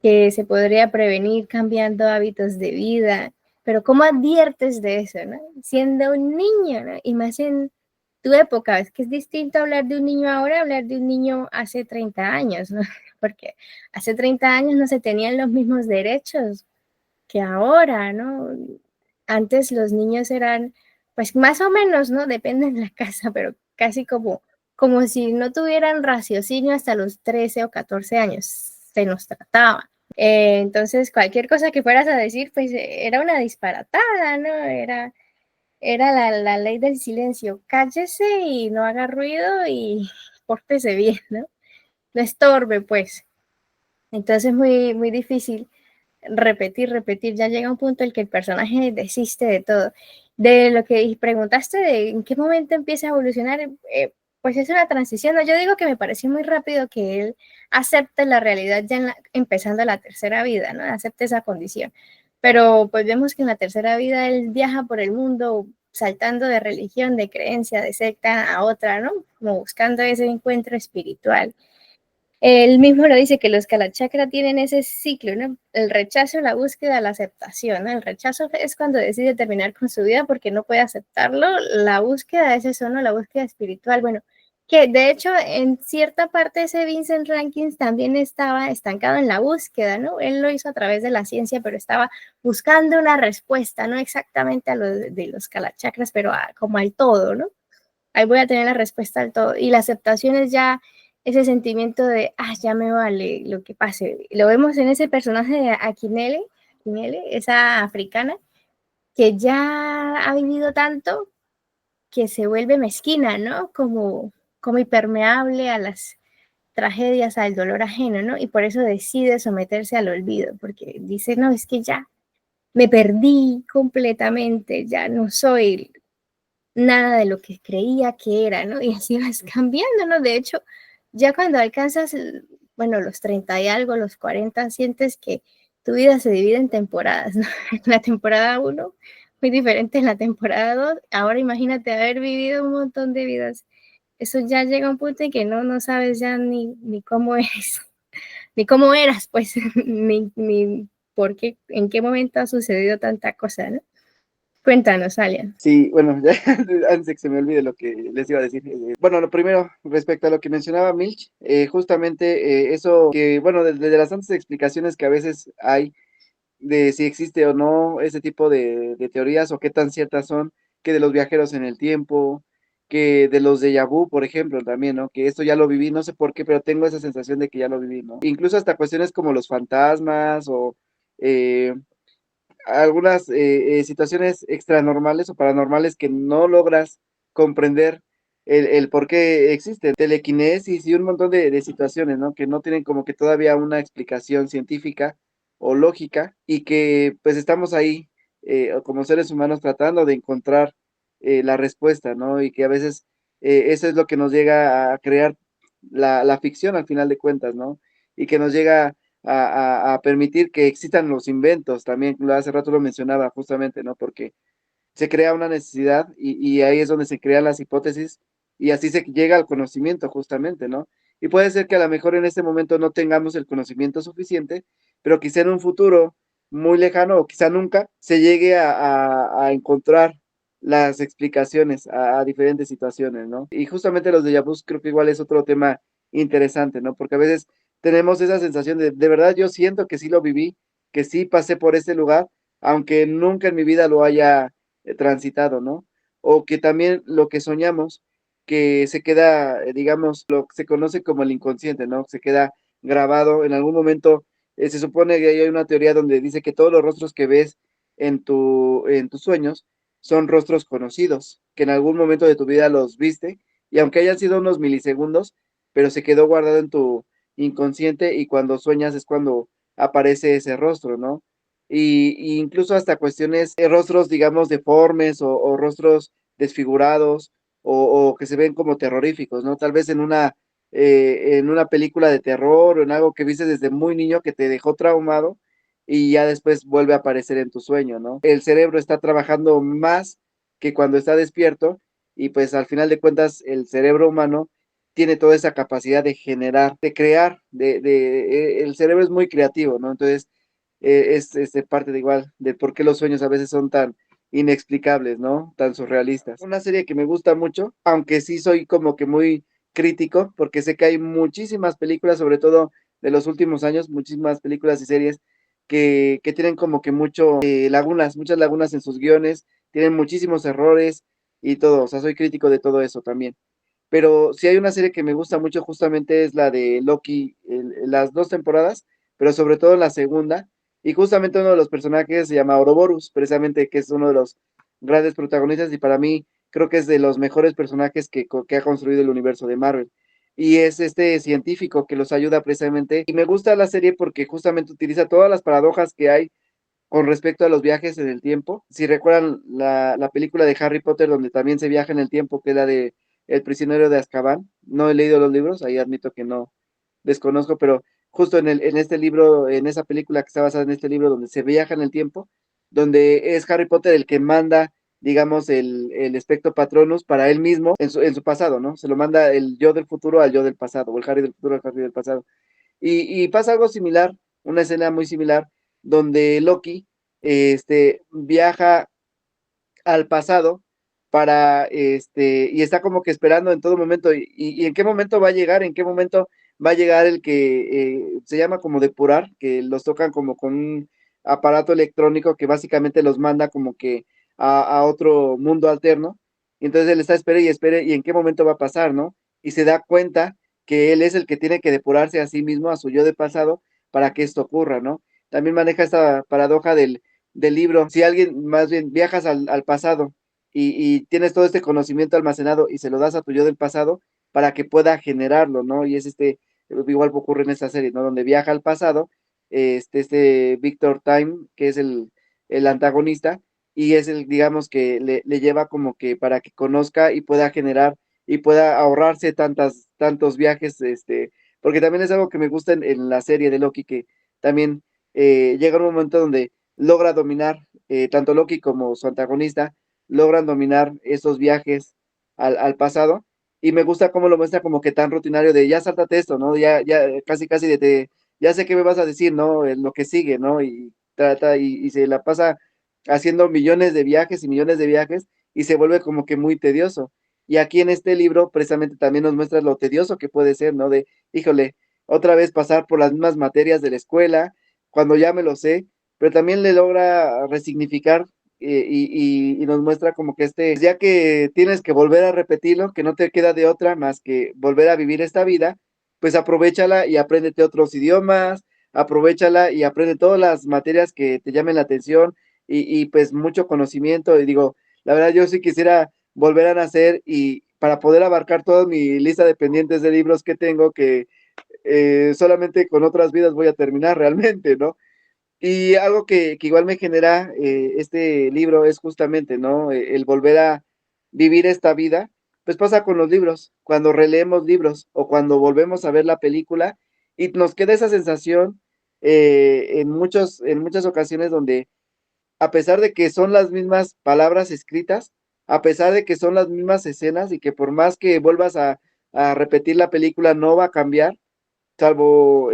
que se podría prevenir cambiando hábitos de vida. Pero ¿cómo adviertes de eso, no? Siendo un niño, ¿no? Y más en tu época, es que es distinto hablar de un niño ahora, hablar de un niño hace 30 años, ¿no? Porque hace 30 años no se tenían los mismos derechos que ahora, ¿no? Antes los niños eran, pues más o menos, ¿no? Depende de la casa, pero casi como si no tuvieran raciocinio hasta los 13 o 14 años, se nos trataba. Entonces, cualquier cosa que fueras a decir, pues era una disparatada, ¿no? Era la ley del silencio. Cállese y no haga ruido y pórtese bien, ¿no? No estorbe, pues. Entonces, muy, muy difícil repetir. Ya llega un punto en el que el personaje desiste de todo. De lo que preguntaste, de en qué momento empieza a evolucionar, pues es una transición. ¿No? Yo digo que me pareció muy rápido que él acepte la realidad ya empezando la tercera vida, ¿no? Acepte esa condición. Pero pues vemos que en la tercera vida él viaja por el mundo saltando de religión, de creencia, de secta a otra, ¿no? Como buscando ese encuentro espiritual. Él mismo lo dice que los Kalachakra tienen ese ciclo, ¿no? El rechazo, la búsqueda, la aceptación, ¿no? El rechazo es cuando decide terminar con su vida porque no puede aceptarlo. La búsqueda es eso, ¿no? La búsqueda espiritual. Bueno, que de hecho en cierta parte ese Vincent Rankins también estaba estancado en la búsqueda, ¿no? Él lo hizo a través de la ciencia, pero estaba buscando una respuesta, no exactamente a lo de los Kalachakras, pero como al todo, ¿no? Ahí voy a tener la respuesta al todo. Y la aceptación es ya ese sentimiento de, ya me vale lo que pase. Lo vemos en ese personaje de Akinele, esa africana, que ya ha vivido tanto que se vuelve mezquina, ¿no? Como impermeable a las tragedias, al dolor ajeno, ¿no? Y por eso decide someterse al olvido, porque dice, no, es que ya me perdí completamente, ya no soy nada de lo que creía que era, ¿no? Y así vas cambiando, ¿no? De hecho, ya cuando alcanzas, bueno, los 30 y algo, los 40, sientes que tu vida se divide en temporadas, ¿no? En la temporada 1, muy diferente en la temporada 2. Ahora imagínate haber vivido un montón de vidas. Eso ya llega a un punto en que no sabes ya ni cómo eres, ni cómo eras, pues, ni por qué, en qué momento ha sucedido tanta cosa, ¿no? Cuéntanos, Alia.
Sí, bueno, ya, antes de que se me olvide lo que les iba a decir. Bueno, lo primero, respecto a lo que mencionaba Milch, justamente eso que, bueno, de las tantas explicaciones que a veces hay de si existe o no ese tipo de teorías o qué tan ciertas son, que de los viajeros en el tiempo, que de los déjà vu, por ejemplo, también, ¿no? Que esto ya lo viví, no sé por qué, pero tengo esa sensación de que ya lo viví, ¿no? Incluso hasta cuestiones como los fantasmas o eh, algunas situaciones extranormales o paranormales que no logras comprender el por qué existen, telequinesis y un montón de situaciones, ¿no? Que no tienen como que todavía una explicación científica o lógica y que pues estamos ahí como seres humanos tratando de encontrar la respuesta, ¿no? Y que a veces eso es lo que nos llega a crear la ficción al final de cuentas, ¿no? Y que nos llega a permitir que existan los inventos también, hace rato lo mencionaba justamente, ¿no? Porque se crea una necesidad y ahí es donde se crean las hipótesis y así se llega al conocimiento justamente, ¿no? Y puede ser que a lo mejor en este momento no tengamos el conocimiento suficiente, pero quizá en un futuro muy lejano o quizá nunca se llegue a encontrar las explicaciones a diferentes situaciones, ¿no? Y justamente los déjà vus creo que igual es otro tema interesante, ¿no? Porque a veces tenemos esa sensación de verdad yo siento que sí lo viví, que sí pasé por ese lugar, aunque nunca en mi vida lo haya transitado, ¿no? O que también lo que soñamos, que se queda, digamos, lo que se conoce como el inconsciente, ¿no? Se queda grabado en algún momento. Se supone que hay una teoría donde dice que todos los rostros que ves en tus sueños son rostros conocidos, que en algún momento de tu vida los viste, y aunque hayan sido unos milisegundos, pero se quedó guardado en tu inconsciente y cuando sueñas es cuando aparece ese rostro, ¿no? Y incluso hasta cuestiones, rostros, digamos, deformes o rostros desfigurados o que se ven como terroríficos, ¿no? Tal vez en una película de terror o en algo que viste desde muy niño que te dejó traumado y ya después vuelve a aparecer en tu sueño, ¿no? El cerebro está trabajando más que cuando está despierto y pues al final de cuentas el cerebro humano tiene toda esa capacidad de generar, de crear, el cerebro es muy creativo, ¿no? Entonces, es parte de igual, de por qué los sueños a veces son tan inexplicables, ¿no? Tan surrealistas. Una serie que me gusta mucho, aunque sí soy como que muy crítico, porque sé que hay muchísimas películas, sobre todo de los últimos años, muchísimas películas y series que tienen como que lagunas, muchas lagunas en sus guiones, tienen muchísimos errores y todo, o sea, soy crítico de todo eso también. Pero si hay una serie que me gusta mucho, justamente es la de Loki, las 2 temporadas, pero sobre todo la segunda, y justamente uno de los personajes se llama Ouroboros, precisamente que es uno de los grandes protagonistas y para mí creo que es de los mejores personajes que ha construido el universo de Marvel. Y es este científico que los ayuda precisamente. Y me gusta la serie porque justamente utiliza todas las paradojas que hay con respecto a los viajes en el tiempo. Si recuerdan la película de Harry Potter donde también se viaja en el tiempo, que es la de El prisionero de Azkaban, no he leído los libros, ahí admito que no desconozco, pero justo en este libro, en esa película que está basada en este libro donde se viaja en el tiempo, donde es Harry Potter el que manda, digamos, el espectro Patronus para él mismo en su pasado, ¿no? Se lo manda el yo del futuro al yo del pasado, o el Harry del futuro al Harry del pasado. Y pasa algo similar, una escena muy similar, donde Loki viaja al pasado y está como que esperando en todo momento, y en qué momento va a llegar, en qué momento va a llegar el que se llama como depurar, que los tocan como con un aparato electrónico que básicamente los manda como que a otro mundo alterno, y entonces él está espere y espere, y en qué momento va a pasar, ¿no? Y se da cuenta que él es el que tiene que depurarse a sí mismo, a su yo de pasado, para que esto ocurra, ¿no? También maneja esta paradoja del libro. Si alguien, más bien, viajas al pasado y tienes todo este conocimiento almacenado y se lo das a tu yo del pasado para que pueda generarlo, ¿no? Y es igual ocurre en esta serie, ¿no? Donde viaja al pasado, Victor Time, que es el antagonista, y es digamos, que le lleva como que para que conozca y pueda generar y pueda ahorrarse tantos viajes, porque también es algo que me gusta en la serie de Loki, que también llega un momento donde logra dominar, tanto Loki como su antagonista, logran dominar esos viajes al pasado, y me gusta cómo lo muestra como que tan rutinario de ya sáltate esto, ¿no? Ya casi casi ya sé qué me vas a decir, ¿no? En lo que sigue, ¿no? Y trata y se la pasa haciendo millones de viajes y millones de viajes y se vuelve como que muy tedioso. Y aquí en este libro precisamente también nos muestra lo tedioso que puede ser, ¿no? Híjole, otra vez pasar por las mismas materias de la escuela, cuando ya me lo sé, pero también le logra resignificar, y nos muestra como que ya que tienes que volver a repetirlo, que no te queda de otra más que volver a vivir esta vida, pues aprovéchala y apréndete otros idiomas, aprovéchala y aprende todas las materias que te llamen la atención, pues mucho conocimiento. Y digo, la verdad yo sí quisiera volver a nacer y para poder abarcar toda mi lista de pendientes de libros que tengo, que solamente con otras vidas voy a terminar realmente, ¿no? Y algo que igual me genera este libro es justamente, ¿no? El volver a vivir esta vida, pues pasa con los libros, cuando releemos libros o cuando volvemos a ver la película y nos queda esa sensación en muchas ocasiones donde a pesar de que son las mismas palabras escritas, a pesar de que son las mismas escenas y que por más que vuelvas a repetir la película no va a cambiar, salvo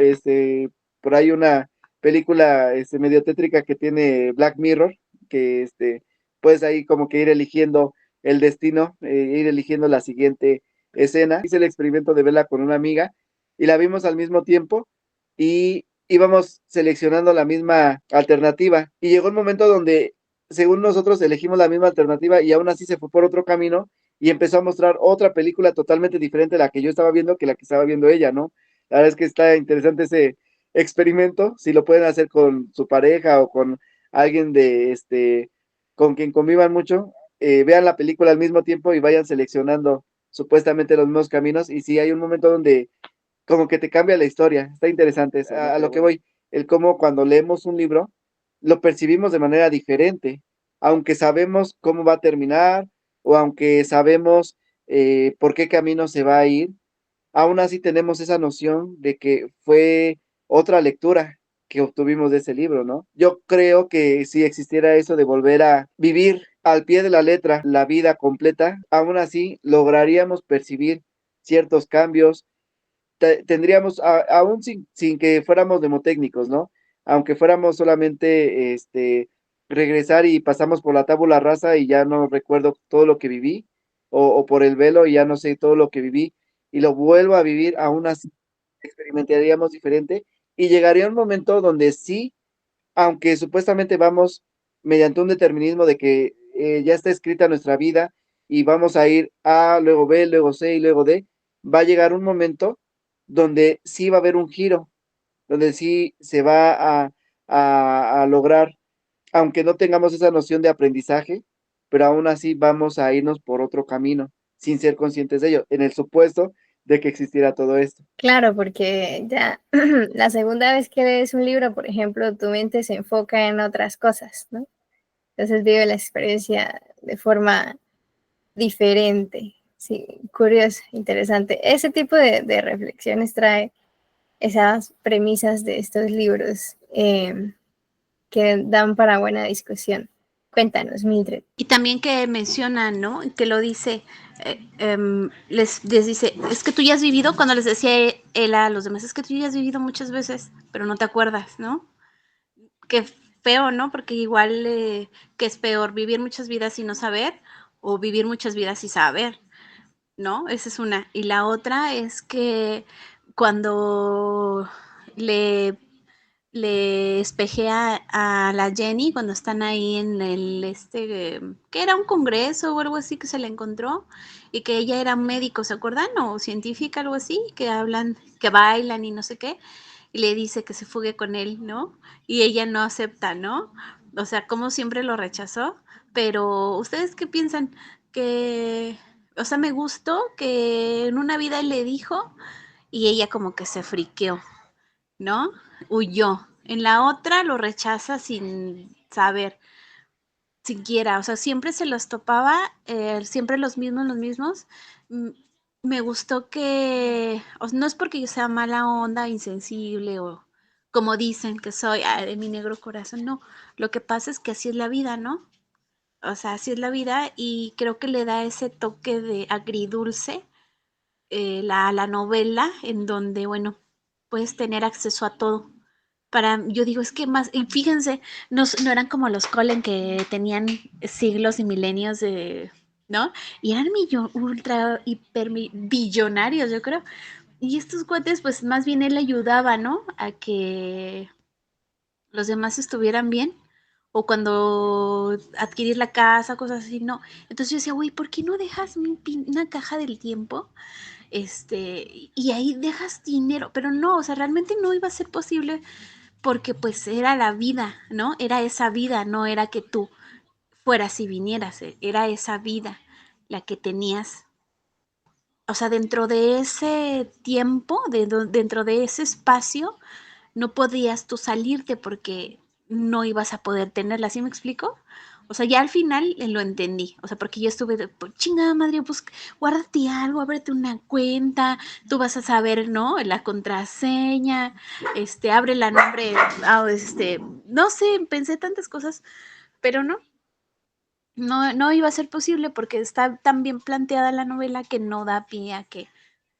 por ahí una película medio tétrica que tiene Black Mirror, que puedes ahí como que ir eligiendo el destino, ir eligiendo la siguiente escena. Hice el experimento de verla con una amiga y la vimos al mismo tiempo y íbamos seleccionando la misma alternativa. Y llegó un momento donde, según nosotros, elegimos la misma alternativa y aún así se fue por otro camino y empezó a mostrar otra película totalmente diferente a la que yo estaba viendo que la que estaba viendo ella, ¿no? La verdad es que está interesante ese experimento, si lo pueden hacer con su pareja o con alguien con quien convivan mucho, vean la película al mismo tiempo y vayan seleccionando supuestamente los mismos caminos, y si hay un momento donde como que te cambia la historia, está interesante, es a lo que voy, el cómo cuando leemos un libro lo percibimos de manera diferente, aunque sabemos cómo va a terminar o aunque sabemos por qué camino se va a ir, aún así tenemos esa noción de que fue otra lectura que obtuvimos de ese libro, ¿no? Yo creo que si existiera eso de volver a vivir al pie de la letra la vida completa, aún así lograríamos percibir ciertos cambios, tendríamos, aún sin que fuéramos mnemotécnicos, ¿no? Aunque fuéramos solamente, regresar y pasamos por la tabula rasa y ya no recuerdo todo lo que viví, o por el velo y ya no sé todo lo que viví, y lo vuelvo a vivir, aún así experimentaríamos diferente, y llegaría un momento donde sí, aunque supuestamente vamos mediante un determinismo de que ya está escrita nuestra vida y vamos a ir A, luego B, luego C y luego D, va a llegar un momento donde sí va a haber un giro, donde sí se va a lograr, aunque no tengamos esa noción de aprendizaje, pero aún así vamos a irnos por otro camino, sin ser conscientes de ello, en el supuesto de que existiera todo esto.
Claro, porque ya la segunda vez que lees un libro, por ejemplo, tu mente se enfoca en otras cosas, ¿no? Entonces vive la experiencia de forma diferente. Sí, curioso, interesante. Ese tipo de reflexiones trae esas premisas de estos libros que dan para buena discusión. Cuéntanos, Mildred.
Y también que menciona, ¿no? Que lo dice, les dice, es que tú ya has vivido, cuando les decía él a los demás, es que tú ya has vivido muchas veces, pero no te acuerdas, ¿no? Qué feo, ¿no? Porque igual, que es peor, vivir muchas vidas y no saber, o vivir muchas vidas y saber, ¿no? Esa es una. Y la otra es que cuando le le espejea a la Jenny cuando están ahí en el que era un congreso o algo así que se le encontró y que ella era médico, ¿se acuerdan? O científica, algo así, que hablan, que bailan y no sé qué, y le dice que se fugue con él, ¿no? Y ella no acepta, ¿no? O sea, como siempre lo rechazó, pero ¿ustedes qué piensan? Que, o sea, me gustó que en una vida él le dijo y ella como que se friqueó, ¿no? Huyó. En la otra lo rechaza sin saber, siquiera, o sea, siempre se los topaba, siempre los mismos. Mm, Me gustó que, o sea, no es porque yo sea mala onda, insensible o como dicen que soy, de mi negro corazón, no. Lo que pasa es que así es la vida, ¿no? O sea, así es la vida y creo que le da ese toque de agridulce, la novela en donde, bueno, puedes tener acceso a todo. Yo digo, es que más, y fíjense, no eran como los Colen que tenían siglos y milenios de, ¿no? Y eran ultra, hiper, billonarios, yo creo. Y estos cuates, pues más bien él ayudaba, ¿no? A que los demás estuvieran bien. O cuando adquirir la casa, cosas así, no. Entonces yo decía, güey, ¿por qué no dejas una caja del tiempo? Y ahí dejas dinero, pero no, o sea, realmente no iba a ser posible porque pues era la vida, ¿no? Era esa vida, no era que tú fueras y vinieras, era esa vida la que tenías. O sea, dentro de ese tiempo, dentro de ese espacio, no podías tú salirte porque no ibas a poder tenerla, ¿sí me explico? O sea, ya al final lo entendí, o sea, porque yo estuve de, pues, chingada madre, pues guárdate algo, ábrete una cuenta, tú vas a saber, ¿no? La contraseña, abre la nombre, no sé, pensé tantas cosas, pero no iba a ser posible porque está tan bien planteada la novela que no da pie a que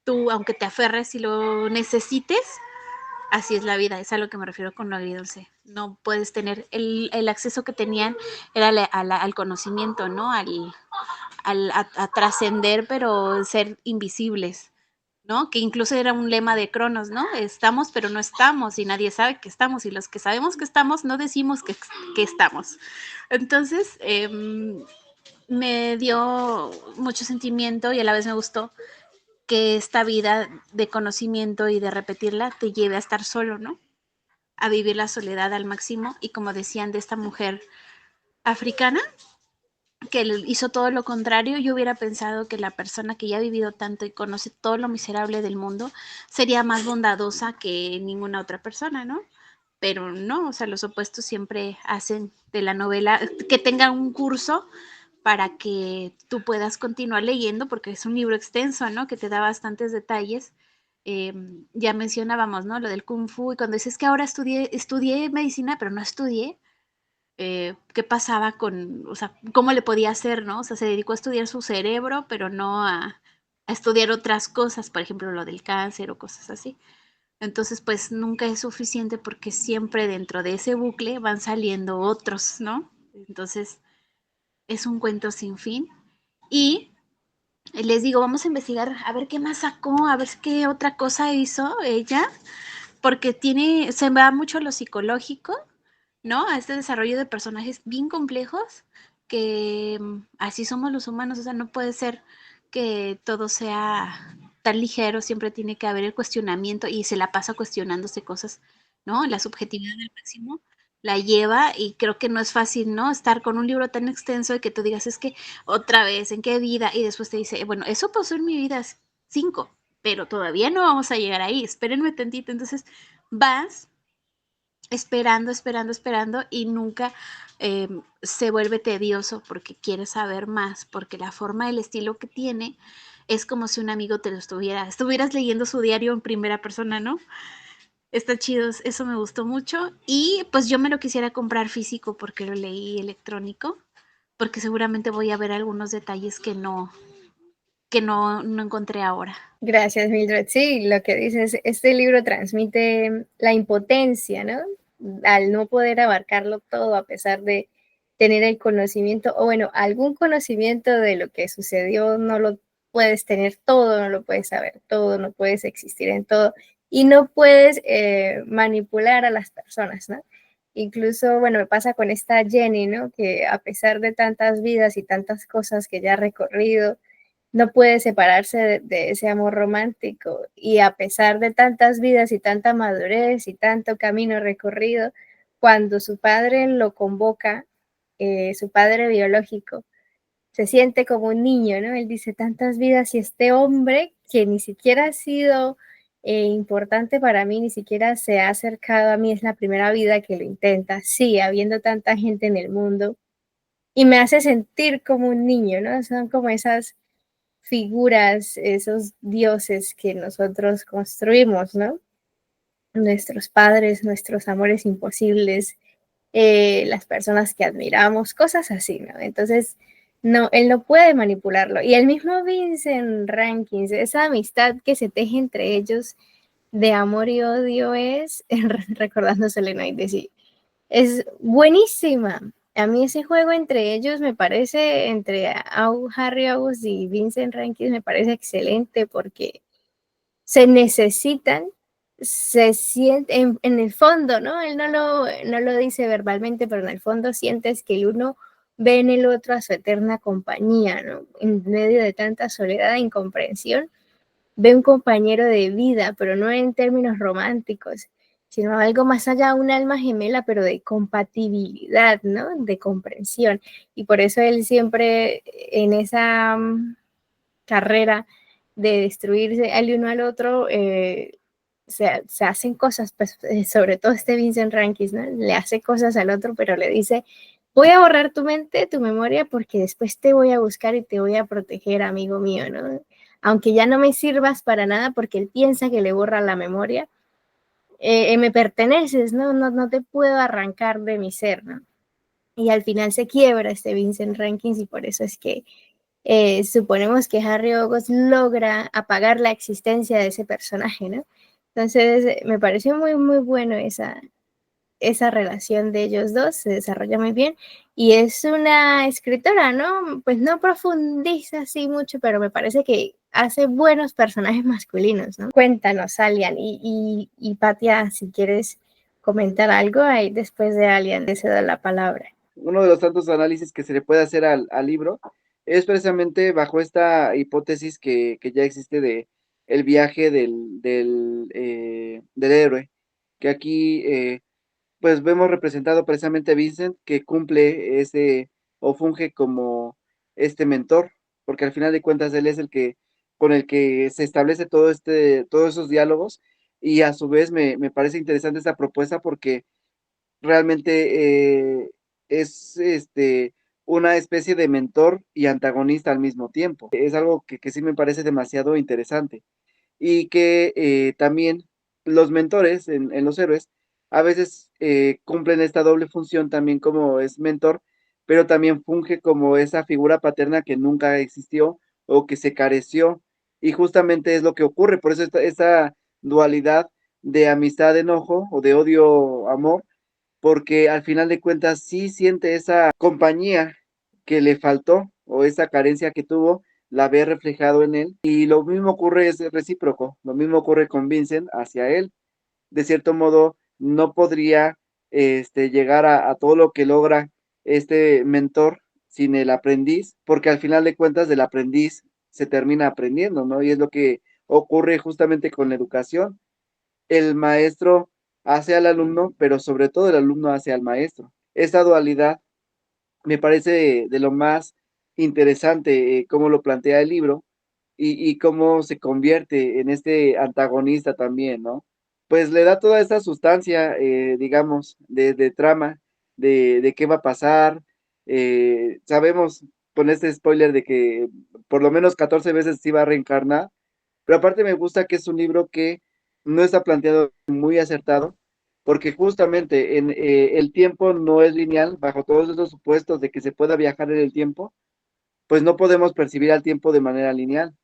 tú, aunque te aferres y lo necesites, así es la vida, es a lo que me refiero con lo agridulce. No puedes tener el acceso que tenían era al conocimiento, ¿no? A trascender, pero ser invisibles, ¿no? Que incluso era un lema de Cronos, ¿no? Estamos, pero no estamos, y nadie sabe que estamos, y los que sabemos que estamos, no decimos que estamos. Entonces, me dio mucho sentimiento y a la vez me gustó que esta vida de conocimiento y de repetirla te lleve a estar solo, ¿no? A vivir la soledad al máximo y como decían de esta mujer africana que hizo todo lo contrario, yo hubiera pensado que la persona que ya ha vivido tanto y conoce todo lo miserable del mundo sería más bondadosa que ninguna otra persona, ¿no? Pero no, o sea, los opuestos siempre hacen de la novela que tenga un curso para que tú puedas continuar leyendo, porque es un libro extenso, ¿no? Que te da bastantes detalles. Ya mencionábamos, ¿no? Lo del Kung Fu, y cuando dices que ahora estudié medicina, pero no estudié, qué pasaba o sea, cómo le podía hacer, ¿no? O sea, se dedicó a estudiar su cerebro, pero no a estudiar otras cosas, por ejemplo, lo del cáncer o cosas así. Entonces, pues nunca es suficiente porque siempre dentro de ese bucle van saliendo otros, ¿no? Entonces, es un cuento sin fin. Y les digo, vamos a investigar a ver qué más sacó, a ver qué otra cosa hizo ella, porque se va mucho a lo psicológico, ¿no? A este desarrollo de personajes bien complejos, que así somos los humanos, o sea, no puede ser que todo sea tan ligero, siempre tiene que haber el cuestionamiento y se la pasa cuestionándose cosas, ¿no? La subjetividad al máximo la lleva y creo que no es fácil, ¿no? Estar con un libro tan extenso y que tú digas, es que otra vez, ¿en qué vida? Y después te dice, bueno, eso pasó en mi vida 5, pero todavía no vamos a llegar ahí, espérenme tantito. Entonces vas esperando, esperando, esperando y nunca se vuelve tedioso porque quieres saber más, porque la forma, el estilo que tiene es como si un amigo te lo estuvieras leyendo su diario en primera persona, ¿no? Está chido, eso me gustó mucho y pues yo me lo quisiera comprar físico porque lo leí electrónico, porque seguramente voy a ver algunos detalles que no encontré ahora.
Gracias, Mildred. Sí, lo que dices, este libro transmite la impotencia, ¿no? Al no poder abarcarlo todo a pesar de tener el conocimiento, o bueno, algún conocimiento de lo que sucedió, no lo puedes tener todo, no lo puedes saber todo, no puedes existir en todo y no puedes manipular a las personas, ¿no? Incluso, bueno, me pasa con esta Jenny, ¿no? Que a pesar de tantas vidas y tantas cosas que ya ha recorrido, no puede separarse de ese amor romántico y a pesar de tantas vidas y tanta madurez y tanto camino recorrido, cuando su padre lo convoca, su padre biológico, se siente como un niño, ¿no? Él dice tantas vidas y este hombre que ni siquiera ha sido importante para mí, ni siquiera se ha acercado a mí, es la primera vida que lo intenta, sí, habiendo tanta gente en el mundo y me hace sentir como un niño, ¿no? Son como esas figuras, esos dioses que nosotros construimos, ¿no? Nuestros padres, nuestros amores imposibles, las personas que admiramos, cosas así, ¿no? Entonces, no, él no puede manipularlo. Y el mismo Vincent Rankins, esa amistad que se teje entre ellos de amor y odio es, recordando Selenoide, sí, es buenísima. A mí ese juego entre ellos me parece, entre Harry August y Vincent Rankins, me parece excelente porque se necesitan, se sienten en el fondo, ¿no? Él no lo dice verbalmente, pero en el fondo sientes que el uno ve en el otro a su eterna compañía, ¿no? En medio de tanta soledad e incomprensión, ve un compañero de vida, pero no en términos románticos, sino algo más allá, un alma gemela, pero de compatibilidad, ¿no? De comprensión. Y por eso él siempre en esa carrera de destruirse al uno al otro, se hacen cosas, pues, sobre todo este Vincent Rankins, ¿no? Le hace cosas al otro, pero le dice, voy a borrar tu mente, tu memoria, porque después te voy a buscar y te voy a proteger, amigo mío, ¿no? Aunque ya no me sirvas para nada porque él piensa que le borra la memoria, me perteneces, ¿no? No te puedo arrancar de mi ser, ¿no? Y al final se quiebra este Vincent Rankins y por eso es que suponemos que Harry August logra apagar la existencia de ese personaje, ¿no? Entonces, me pareció muy, muy bueno esa relación de ellos dos, se desarrolla muy bien y es una escritora, ¿no? Pues no profundiza así mucho, pero me parece que hace buenos personajes masculinos, ¿no? Cuéntanos, Alian, y Patia, si quieres comentar algo, ahí después de Alian te cedo la palabra.
Uno de los tantos análisis que se le puede hacer al libro es precisamente bajo esta hipótesis que ya existe de el viaje del héroe, que aquí pues vemos representado precisamente a Vincent, que cumple ese o funge como este mentor, porque al final de cuentas él es el que con el que se establece todos esos diálogos, y a su vez me parece interesante esta propuesta porque realmente es una especie de mentor y antagonista al mismo tiempo. Es algo que sí me parece demasiado interesante. Y que también los mentores en los héroes a veces cumplen esta doble función también como es mentor, pero también funge como esa figura paterna que nunca existió o que se careció. Y justamente es lo que ocurre, por eso esta dualidad de amistad, enojo o de odio, amor, porque al final de cuentas sí siente esa compañía que le faltó o esa carencia que tuvo, la ve reflejado en él. Y lo mismo ocurre, es recíproco, lo mismo ocurre con Vincent hacia él. De cierto modo, no podría llegar a todo lo que logra este mentor sin el aprendiz, porque al final de cuentas del aprendiz se termina aprendiendo, ¿no? Y es lo que ocurre justamente con la educación. El maestro hace al alumno, pero sobre todo el alumno hace al maestro. Esta dualidad me parece de lo más interesante, cómo lo plantea el libro y cómo se convierte en este antagonista también, ¿no? Pues le da toda esta sustancia, digamos, de trama, de qué va a pasar. Sabemos con este spoiler de que por lo menos 14 veces se va a reencarnar, pero aparte me gusta que es un libro que no está planteado muy acertado, porque justamente el tiempo no es lineal, bajo todos esos supuestos de que se pueda viajar en el tiempo, pues no podemos percibir al tiempo de manera lineal.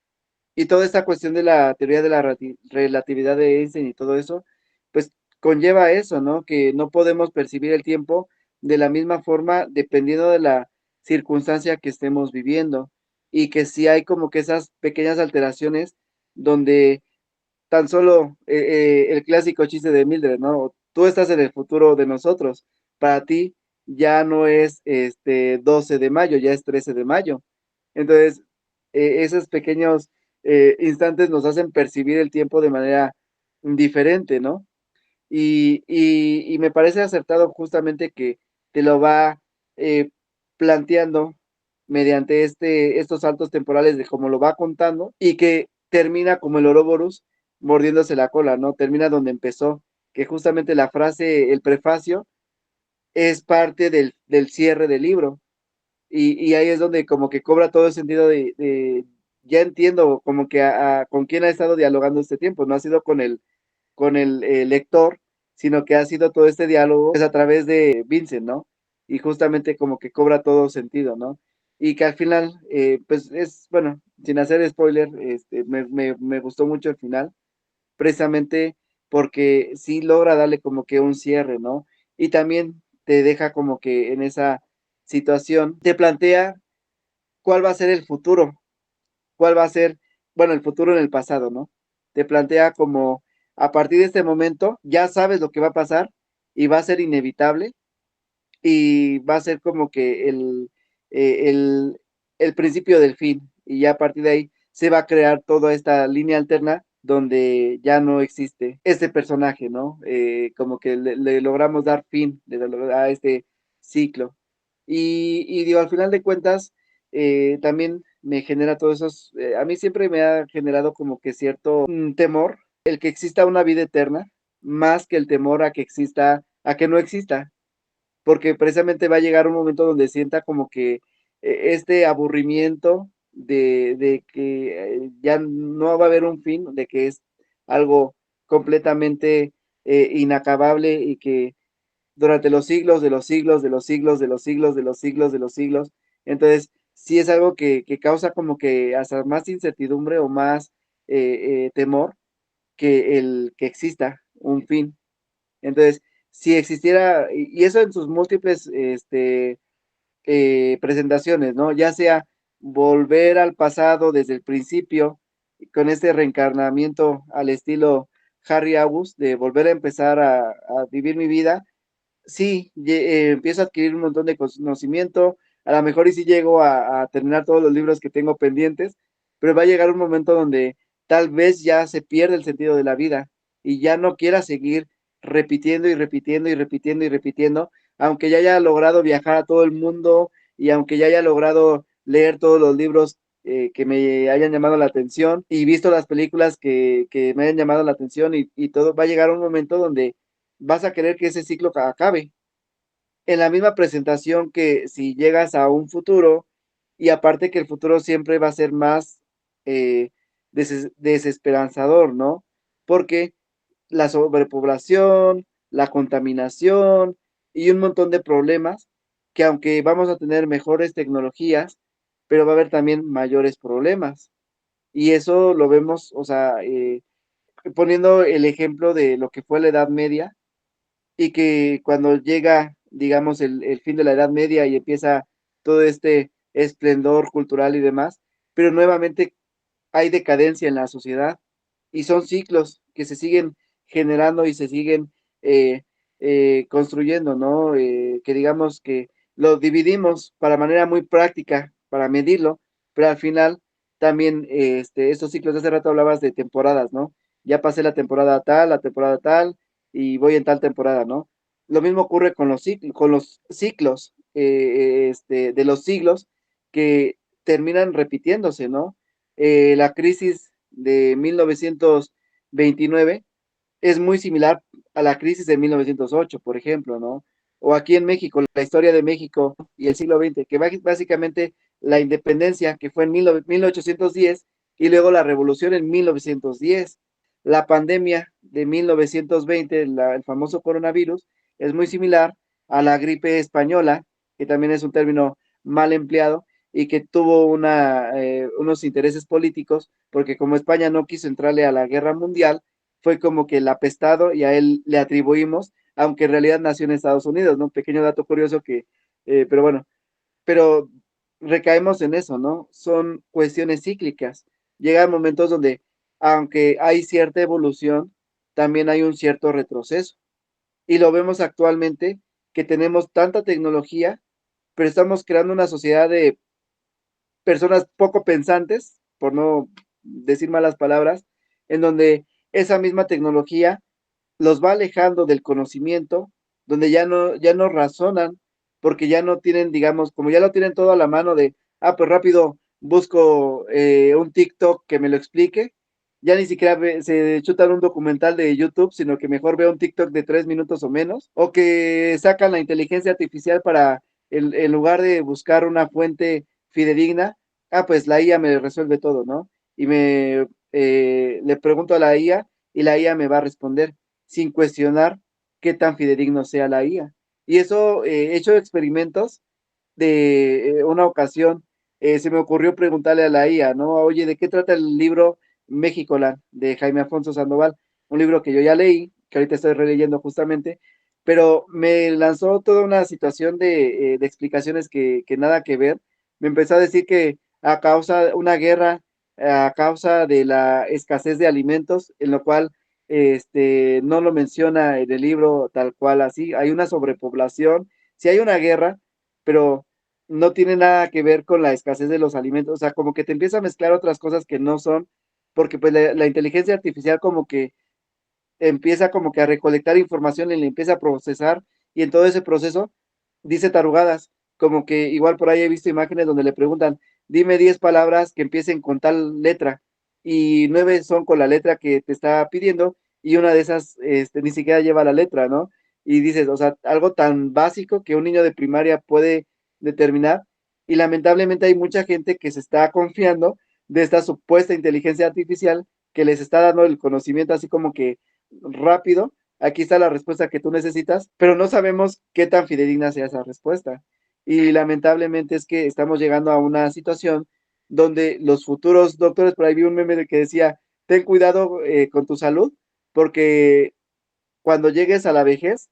Y toda esta cuestión de la teoría de la relatividad de Einstein y todo eso, pues conlleva eso, ¿no? Que no podemos percibir el tiempo de la misma forma dependiendo de la circunstancia que estemos viviendo. Y que sí hay como que esas pequeñas alteraciones donde tan solo el clásico chiste de Mildred, ¿no? Tú estás en el futuro de nosotros. Para ti ya no es 12 de mayo, ya es 13 de mayo. Entonces, esos pequeños instantes nos hacen percibir el tiempo de manera diferente, ¿no? Y me parece acertado justamente que te lo va eh, planteando mediante estos saltos temporales de cómo lo va contando y que termina como el Ouroboros mordiéndose la cola, ¿no? Termina donde empezó, que justamente la frase, el prefacio, es parte del cierre del libro. Y ahí es donde como que cobra todo el sentido ya entiendo como que con quién ha estado dialogando este tiempo, no ha sido con el lector, sino que ha sido todo este diálogo pues, a través de Vincent, ¿no? Y justamente como que cobra todo sentido, ¿no? Y que al final, pues es, bueno, sin hacer spoiler, me gustó mucho el final, precisamente porque sí logra darle como que un cierre, ¿no? Y también te deja como que en esa situación, te plantea cuál va a ser el futuro, cuál va a ser, bueno, el futuro en el pasado, ¿no? Te plantea como a partir de este momento ya sabes lo que va a pasar y va a ser inevitable y va a ser como que eh, el, el principio del fin y ya a partir de ahí se va a crear toda esta línea alterna donde ya no existe este personaje, ¿no? Como que le logramos dar fin a este ciclo. Y digo, al final de cuentas, también me genera todos esos, a mí siempre me ha generado como que cierto temor el que exista una vida eterna, más que el temor a que exista, a que no exista, porque precisamente va a llegar un momento donde sienta como que este aburrimiento de que ya no va a haber un fin, de que es algo completamente inacabable y que durante los siglos de los siglos de los siglos de los siglos de los siglos de los siglos. Entonces, sí es algo que causa como que hasta más incertidumbre o más temor que el que exista un fin. Entonces, si existiera, y eso en sus múltiples presentaciones, ¿no? Ya sea volver al pasado desde el principio, con este reencarnamiento al estilo Harry August, de volver a empezar a vivir mi vida, sí, empiezo a adquirir un montón de conocimiento, a lo mejor y sí llego a terminar todos los libros que tengo pendientes, pero va a llegar un momento donde tal vez ya se pierde el sentido de la vida y ya no quiera seguir repitiendo y repitiendo y repitiendo y repitiendo, aunque ya haya logrado viajar a todo el mundo y aunque ya haya logrado leer todos los libros que me hayan llamado la atención y visto las películas que me hayan llamado la atención y todo, va a llegar un momento donde vas a querer que ese ciclo acabe. En la misma presentación que si llegas a un futuro, y aparte que el futuro siempre va a ser más eh, desesperanzador, ¿no? Porque la sobrepoblación, la contaminación y un montón de problemas que aunque vamos a tener mejores tecnologías, pero va a haber también mayores problemas. Y eso lo vemos, o sea, poniendo el ejemplo de lo que fue la Edad Media y que cuando llega, digamos, el fin de la Edad Media y empieza todo este esplendor cultural y demás, pero nuevamente hay decadencia en la sociedad y son ciclos que se siguen generando y se siguen eh, construyendo, ¿no? Que digamos que lo dividimos para manera muy práctica, para medirlo, pero al final también estos ciclos, de hace rato hablabas de temporadas, ¿no? Ya pasé la temporada tal, y voy en tal temporada, ¿no? Lo mismo ocurre con los ciclos de los siglos que terminan repitiéndose, ¿no? La crisis de 1929 es muy similar a la crisis de 1908, por ejemplo, ¿no? O aquí en México, la historia de México y el siglo XX, que básicamente la independencia, que fue en 1810, y luego la revolución en 1910. La pandemia de 1920, el famoso coronavirus, es muy similar a la gripe española, que también es un término mal empleado, y que tuvo unos intereses políticos, porque como España no quiso entrarle a la guerra mundial, fue como que el apestado y a él le atribuimos, aunque en realidad nació en Estados Unidos, ¿no? Un pequeño dato curioso pero bueno, pero recaemos en eso, ¿no? Son cuestiones cíclicas. Llegan momentos donde, aunque hay cierta evolución, también hay un cierto retroceso. Y lo vemos actualmente que tenemos tanta tecnología, pero estamos creando una sociedad de personas poco pensantes, por no decir malas palabras, en donde esa misma tecnología los va alejando del conocimiento, donde ya no razonan, porque ya no tienen, digamos, como ya lo tienen todo a la mano de, pues rápido busco un TikTok que me lo explique, ya ni siquiera se chutan un documental de YouTube, sino que mejor veo un TikTok de 3 minutos o menos, o que sacan la inteligencia artificial para, en lugar de buscar una fuente fidedigna, pues la IA me resuelve todo, ¿no? Y le pregunto a la IA y la IA me va a responder sin cuestionar qué tan fidedigno sea la IA. Y eso, he hecho experimentos de una ocasión, se me ocurrió preguntarle a la IA, ¿no? Oye, ¿de qué trata el libro Méxicoland de Jaime Afonso Sandoval? Un libro que yo ya leí, que ahorita estoy releyendo justamente, pero me lanzó toda una situación de explicaciones que nada que ver. Me empezó a decir que a causa de una guerra, a causa de la escasez de alimentos, en lo cual no lo menciona en el libro tal cual así, hay una sobrepoblación, si hay una guerra, pero no tiene nada que ver con la escasez de los alimentos, o sea, como que te empieza a mezclar otras cosas que no son, porque pues la inteligencia artificial como que empieza como que a recolectar información y le empieza a procesar, y en todo ese proceso dice tarugadas, como que igual por ahí he visto imágenes donde le preguntan, dime 10 palabras que empiecen con tal letra, y 9 son con la letra que te está pidiendo, y una de esas ni siquiera lleva la letra, ¿no? Y dices, o sea, algo tan básico que un niño de primaria puede determinar, y lamentablemente hay mucha gente que se está confiando de esta supuesta inteligencia artificial que les está dando el conocimiento así como que rápido, aquí está la respuesta que tú necesitas, pero no sabemos qué tan fidedigna sea esa respuesta. Y lamentablemente es que estamos llegando a una situación donde los futuros doctores, por ahí vi un meme de que decía, ten cuidado con tu salud, porque cuando llegues a la vejez,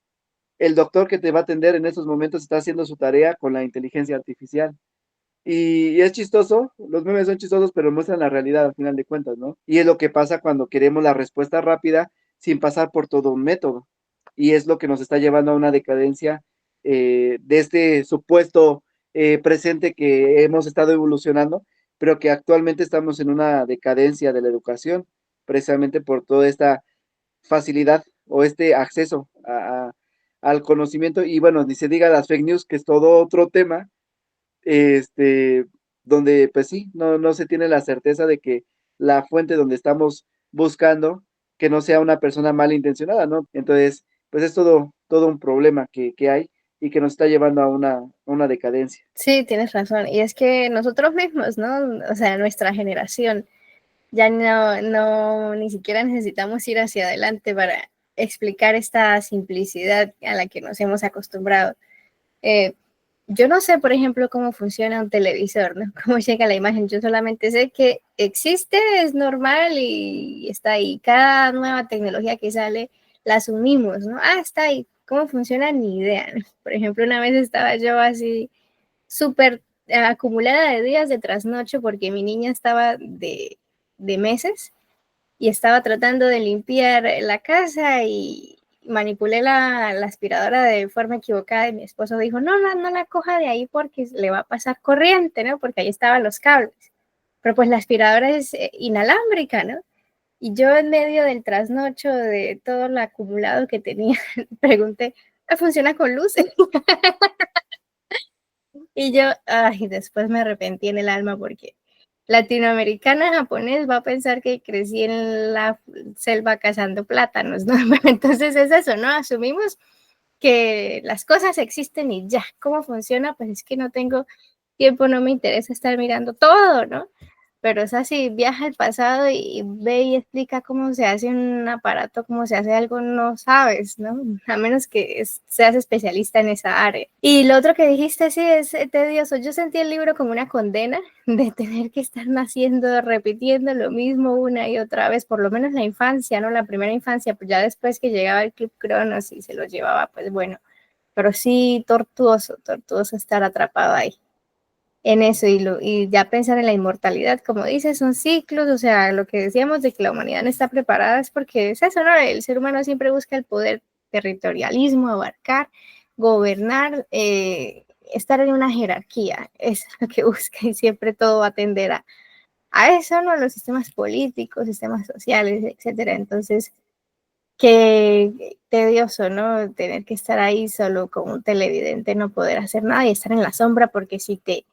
el doctor que te va a atender en esos momentos está haciendo su tarea con la inteligencia artificial. Y es chistoso, los memes son chistosos, pero muestran la realidad al final de cuentas, ¿no? Y es lo que pasa cuando queremos la respuesta rápida sin pasar por todo un método. Y es lo que nos está llevando a una decadencia de este supuesto presente que hemos estado evolucionando, pero que actualmente estamos en una decadencia de la educación, precisamente por toda esta facilidad o este acceso al conocimiento. Y bueno, ni se diga las fake news, que es todo otro tema, este, donde pues sí, no se tiene la certeza de que la fuente donde estamos buscando, que no sea una persona malintencionada, ¿no? Entonces, pues es todo un problema que hay y que nos está llevando a una decadencia.
Sí, tienes razón. Y es que nosotros mismos, ¿no? O sea, nuestra generación, ya ni siquiera necesitamos ir hacia adelante explicar esta simplicidad a la que nos hemos acostumbrado. Yo no sé, por ejemplo, cómo funciona un televisor, ¿no? Cómo llega la imagen. Yo solamente sé que existe, es normal y está ahí. Cada nueva tecnología que sale la asumimos, ¿no? Ah, está ahí. ¿Cómo funciona? Ni idea, ¿no? Por ejemplo, una vez estaba yo así súper acumulada de días de trasnocho porque mi niña estaba de meses y estaba tratando de limpiar la casa y manipulé la aspiradora de forma equivocada y mi esposo dijo, no la coja de ahí porque le va a pasar corriente, ¿no? Porque ahí estaban los cables. Pero pues la aspiradora es inalámbrica, ¿no? Y yo en medio del trasnocho de todo lo acumulado que tenía, pregunté, ¿funciona con luz? Y yo, ay, después me arrepentí en el alma porque latinoamericana japonés va a pensar que crecí en la selva cazando plátanos, ¿no? Entonces es eso, ¿no? Asumimos que las cosas existen y ya, ¿cómo funciona? Pues es que no tengo tiempo, no me interesa estar mirando todo, ¿no? Pero es así, viaja al pasado y ve y explica cómo se hace un aparato, cómo se hace algo, no sabes, ¿no? A menos que seas especialista en esa área. Y lo otro que dijiste, sí, es tedioso. Yo sentí el libro como una condena de tener que estar naciendo, repitiendo lo mismo una y otra vez, por lo menos la infancia, ¿no? La primera infancia, pues ya después que llegaba el Club Cronos y se lo llevaba, pues bueno, pero sí tortuoso estar atrapado ahí en eso y ya pensar en la inmortalidad, como dices, son ciclos, o sea, lo que decíamos de que la humanidad no está preparada es porque es eso, ¿no? El ser humano siempre busca el poder, territorialismo, abarcar, gobernar, estar en una jerarquía, es lo que busca y siempre todo va a tender a eso, ¿no? Los sistemas políticos, sistemas sociales, etcétera. Entonces, qué tedioso, ¿no? Tener que estar ahí solo como un televidente, no poder hacer nada y estar en la sombra porque si te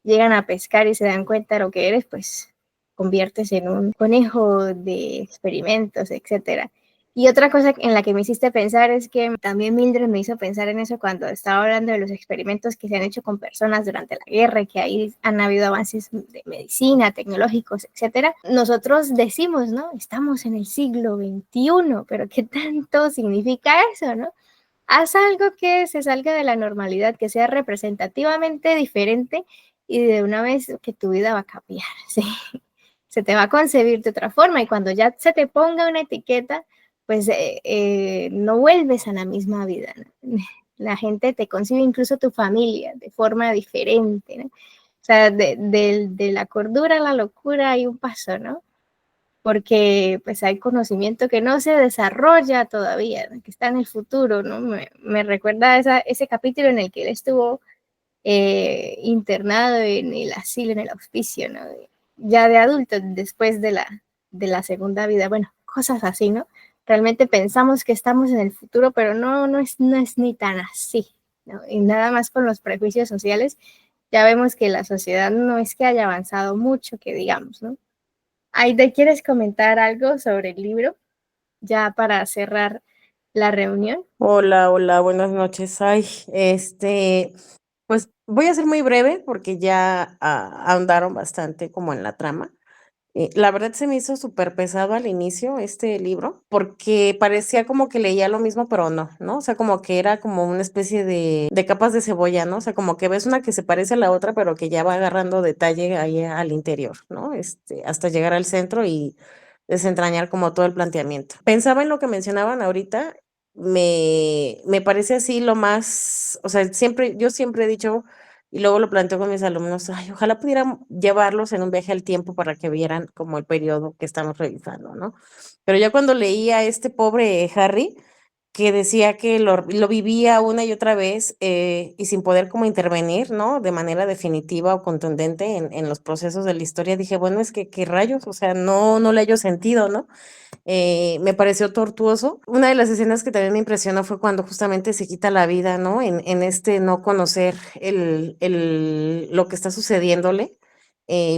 llegan a pescar y se dan cuenta de lo que eres, pues conviertes en un conejo de experimentos, etcétera. Y otra cosa en la que me hiciste pensar es que también Mildred me hizo pensar en eso cuando estaba hablando de los experimentos que se han hecho con personas durante la guerra y que ahí han habido avances de medicina, tecnológicos, etcétera. Nosotros decimos, ¿no? Estamos en el siglo XXI, pero ¿qué tanto significa eso, no? Haz algo que se salga de la normalidad, que sea representativamente diferente y de una vez que tu vida va a cambiar, ¿sí? Se te va a concebir de otra forma y cuando ya se te ponga una etiqueta, pues no vuelves a la misma vida, ¿no? La gente te concibe, incluso tu familia, de forma diferente, ¿no? O sea, de la cordura a la locura hay un paso, ¿no? Porque pues hay conocimiento que no se desarrolla todavía, ¿no? Que está en el futuro, ¿no? Me recuerda ese capítulo en el que él estuvo internado en el asilo, en el hospicio, ¿no? Ya de adulto, después de la segunda vida, bueno, cosas así, ¿no? Realmente pensamos que estamos en el futuro, pero no es ni tan así, ¿no? Y nada más con los prejuicios sociales, ya vemos que la sociedad no es que haya avanzado mucho, que digamos, ¿no? Aide, ¿quieres comentar algo sobre el libro ya para cerrar la reunión?
Hola, hola, buenas noches. Ay, pues voy a ser muy breve porque ya ahondaron bastante como en la trama. La verdad se me hizo súper pesado al inicio este libro porque parecía como que leía lo mismo, pero no, ¿no? O sea, como que era como una especie de capas de cebolla, ¿no? O sea, como que ves una que se parece a la otra, pero que ya va agarrando detalle ahí al interior, ¿no? Hasta llegar al centro y desentrañar como todo el planteamiento. Pensaba en lo que mencionaban ahorita, me parece así lo más, o sea, yo siempre he dicho y luego lo planteo con mis alumnos, ay, ojalá pudieran llevarlos en un viaje al tiempo para que vieran como el periodo que estamos revisando, ¿no? Pero ya cuando leía a este pobre Harry, que decía que lo vivía una y otra vez y sin poder como intervenir, ¿no? De manera definitiva o contundente en los procesos de la historia, dije, bueno, es que qué rayos, o sea, no le hallo sentido, ¿no? Me pareció tortuoso. Una de las escenas que también me impresionó fue cuando justamente se quita la vida, ¿no? En este no conocer lo que está sucediéndole,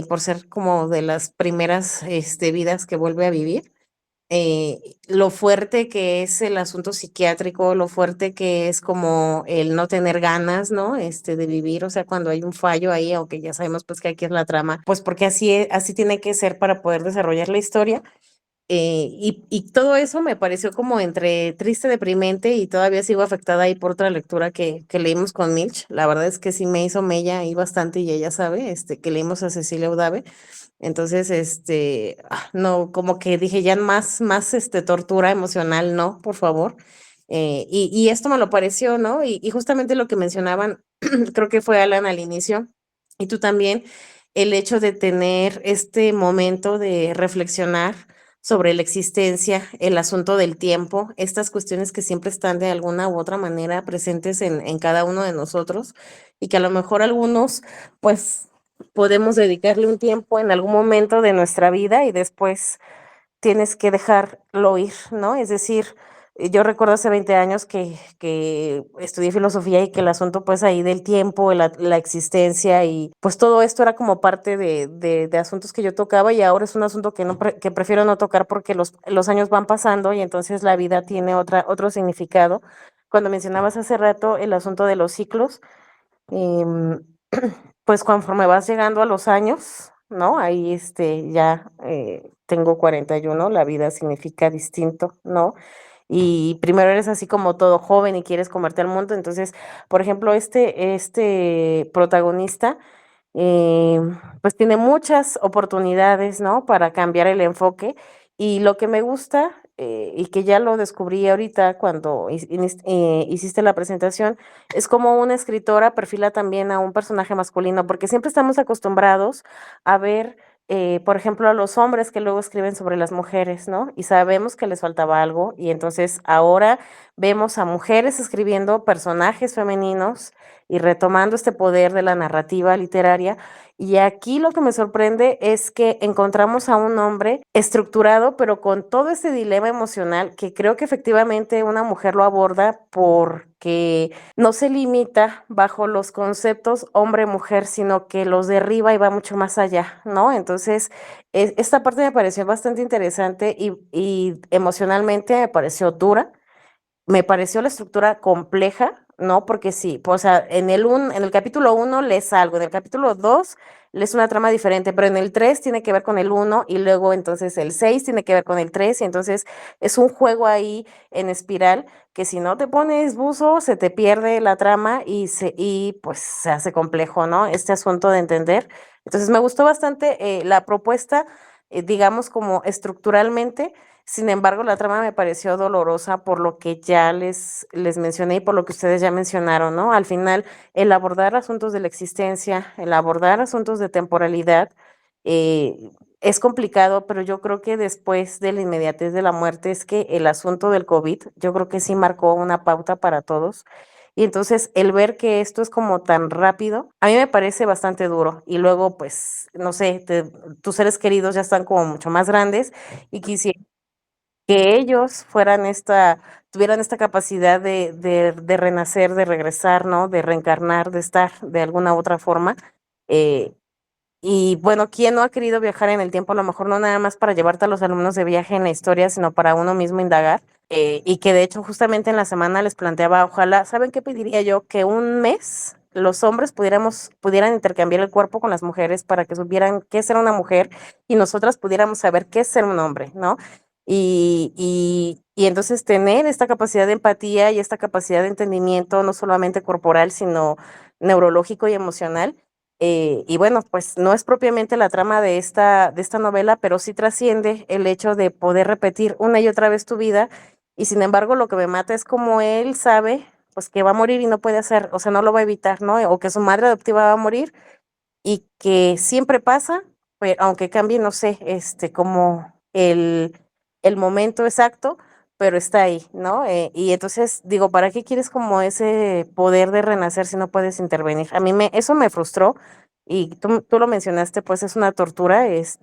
por ser como de las primeras vidas que vuelve a vivir. Lo fuerte que es el asunto psiquiátrico, lo fuerte que es como el no tener ganas, ¿no? De vivir, o sea, cuando hay un fallo ahí, aunque ya sabemos pues que aquí es la trama, pues porque así tiene que ser para poder desarrollar la historia. Y todo eso me pareció como entre triste, deprimente y todavía sigo afectada ahí por otra lectura que leímos con Milch. La verdad es que sí me hizo mella ahí bastante y ella sabe, que leímos a Cecilia Udave. Entonces, no, como que dije ya más, tortura emocional, no, por favor. Y esto me lo pareció, ¿no? Y justamente lo que mencionaban, creo que fue Alan al inicio, y tú también, el hecho de tener este momento de reflexionar sobre la existencia, el asunto del tiempo, estas cuestiones que siempre están de alguna u otra manera presentes en cada uno de nosotros y que a lo mejor algunos, pues, podemos dedicarle un tiempo en algún momento de nuestra vida y después tienes que dejarlo ir, ¿no? Es decir, yo recuerdo hace 20 años que estudié filosofía y que el asunto pues ahí del tiempo, la existencia y pues todo esto era como parte de asuntos que yo tocaba y ahora es un asunto que, no que prefiero no tocar porque los años van pasando y entonces la vida tiene otro significado. Cuando mencionabas hace rato el asunto de los ciclos, em, pues conforme vas llegando a los años, ¿no? Ahí ya tengo 41, la vida significa distinto, ¿no? Y primero eres así como todo joven y quieres comerte al mundo. Entonces, por ejemplo, este protagonista, eh, pues tiene muchas oportunidades, ¿no? Para cambiar el enfoque. Y lo que me gusta, y que ya lo descubrí ahorita cuando hiciste la presentación, es como una escritora perfila también a un personaje masculino, porque siempre estamos acostumbrados a ver, por ejemplo, a los hombres que luego escriben sobre las mujeres, ¿no? Y sabemos que les faltaba algo, y entonces ahora vemos a mujeres escribiendo personajes femeninos y retomando este poder de la narrativa literaria. Y aquí lo que me sorprende es que encontramos a un hombre estructurado, pero con todo este dilema emocional que creo que efectivamente una mujer lo aborda porque no se limita bajo los conceptos hombre-mujer, sino que los derriba y va mucho más allá, ¿no? Entonces, esta parte me pareció bastante interesante y emocionalmente me pareció dura. Me pareció la estructura compleja, ¿no? Porque sí, pues, o sea, en el capítulo 1 lees algo, en el capítulo 2 lees una trama diferente, pero en el 3 tiene que ver con el uno y luego entonces el 6 tiene que ver con el 3 y entonces es un juego ahí en espiral que si no te pones buzo se te pierde la trama y pues se hace complejo, ¿no? Este asunto de entender. Entonces me gustó bastante la propuesta, digamos como estructuralmente. Sin embargo, la trama me pareció dolorosa por lo que ya les mencioné y por lo que ustedes ya mencionaron, ¿no? Al final, el abordar asuntos de la existencia, el abordar asuntos de temporalidad, es complicado, pero yo creo que después de la inmediatez de la muerte es que el asunto del COVID, yo creo que sí marcó una pauta para todos. Y entonces el ver que esto es como tan rápido, a mí me parece bastante duro. Y luego, pues, no sé, tus seres queridos ya están como mucho más grandes y quisiera que ellos tuvieran esta capacidad de renacer, de regresar, ¿no? De reencarnar, de estar de alguna u otra forma. Eh, y bueno, ¿quién no ha querido viajar en el tiempo? A lo mejor no nada más para llevarte a los alumnos de viaje en la historia, sino para uno mismo indagar. Y que de hecho justamente en la semana les planteaba, ojalá, ¿saben qué pediría yo? Que un mes los hombres pudieran intercambiar el cuerpo con las mujeres para que supieran qué es ser una mujer y nosotras pudiéramos saber qué es ser un hombre, ¿no? Y entonces tener esta capacidad de empatía y esta capacidad de entendimiento, no solamente corporal, sino neurológico y emocional. Y bueno, pues no es propiamente la trama de esta novela, pero sí trasciende el hecho de poder repetir una y otra vez tu vida. Y sin embargo, lo que me mata es como él sabe, pues que va a morir y no puede hacer, o sea, no lo va a evitar, ¿no? O que su madre adoptiva va a morir y que siempre pasa, pero aunque cambie, no sé, como el momento exacto, pero está ahí, ¿no? Y entonces digo, ¿para qué quieres como ese poder de renacer si no puedes intervenir? Eso me frustró y tú lo mencionaste, pues es una tortura, es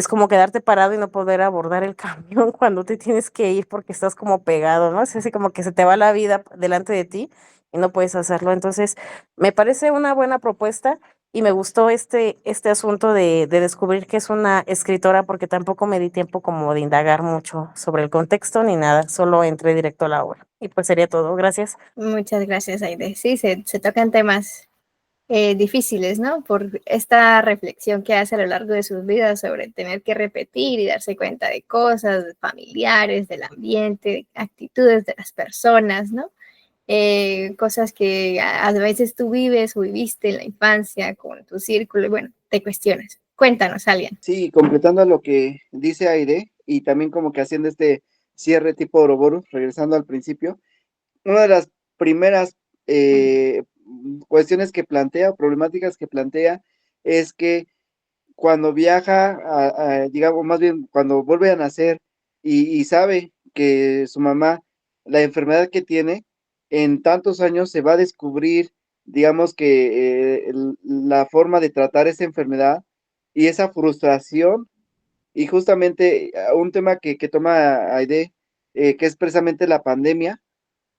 como quedarte parado y no poder abordar el camión cuando te tienes que ir porque estás como pegado, ¿no? Es así como que se te va la vida delante de ti y no puedes hacerlo. Entonces, me parece una buena propuesta. Y me gustó este asunto de descubrir que es una escritora, porque tampoco me di tiempo como de indagar mucho sobre el contexto ni nada, solo entré directo a la obra. Y pues sería todo. Gracias.
Muchas gracias, Aide. Sí, se tocan temas difíciles, ¿no? Por esta reflexión que hace a lo largo de sus vidas sobre tener que repetir y darse cuenta de cosas familiares, del ambiente, actitudes de las personas, ¿no? Cosas que a veces tú vives o viviste en la infancia con tu círculo y bueno, te cuestionas. Cuéntanos, alguien.
Sí, completando lo que dice Aire y también como que haciendo este cierre tipo Ouroboros, regresando al principio, una de las primeras cuestiones que plantea, problemáticas que plantea, es que cuando viaja, digamos, más bien cuando vuelve a nacer y sabe que su mamá, la enfermedad que tiene, en tantos años se va a descubrir, digamos que la forma de tratar esa enfermedad y esa frustración, y justamente un tema que toma Aide, que es precisamente la pandemia,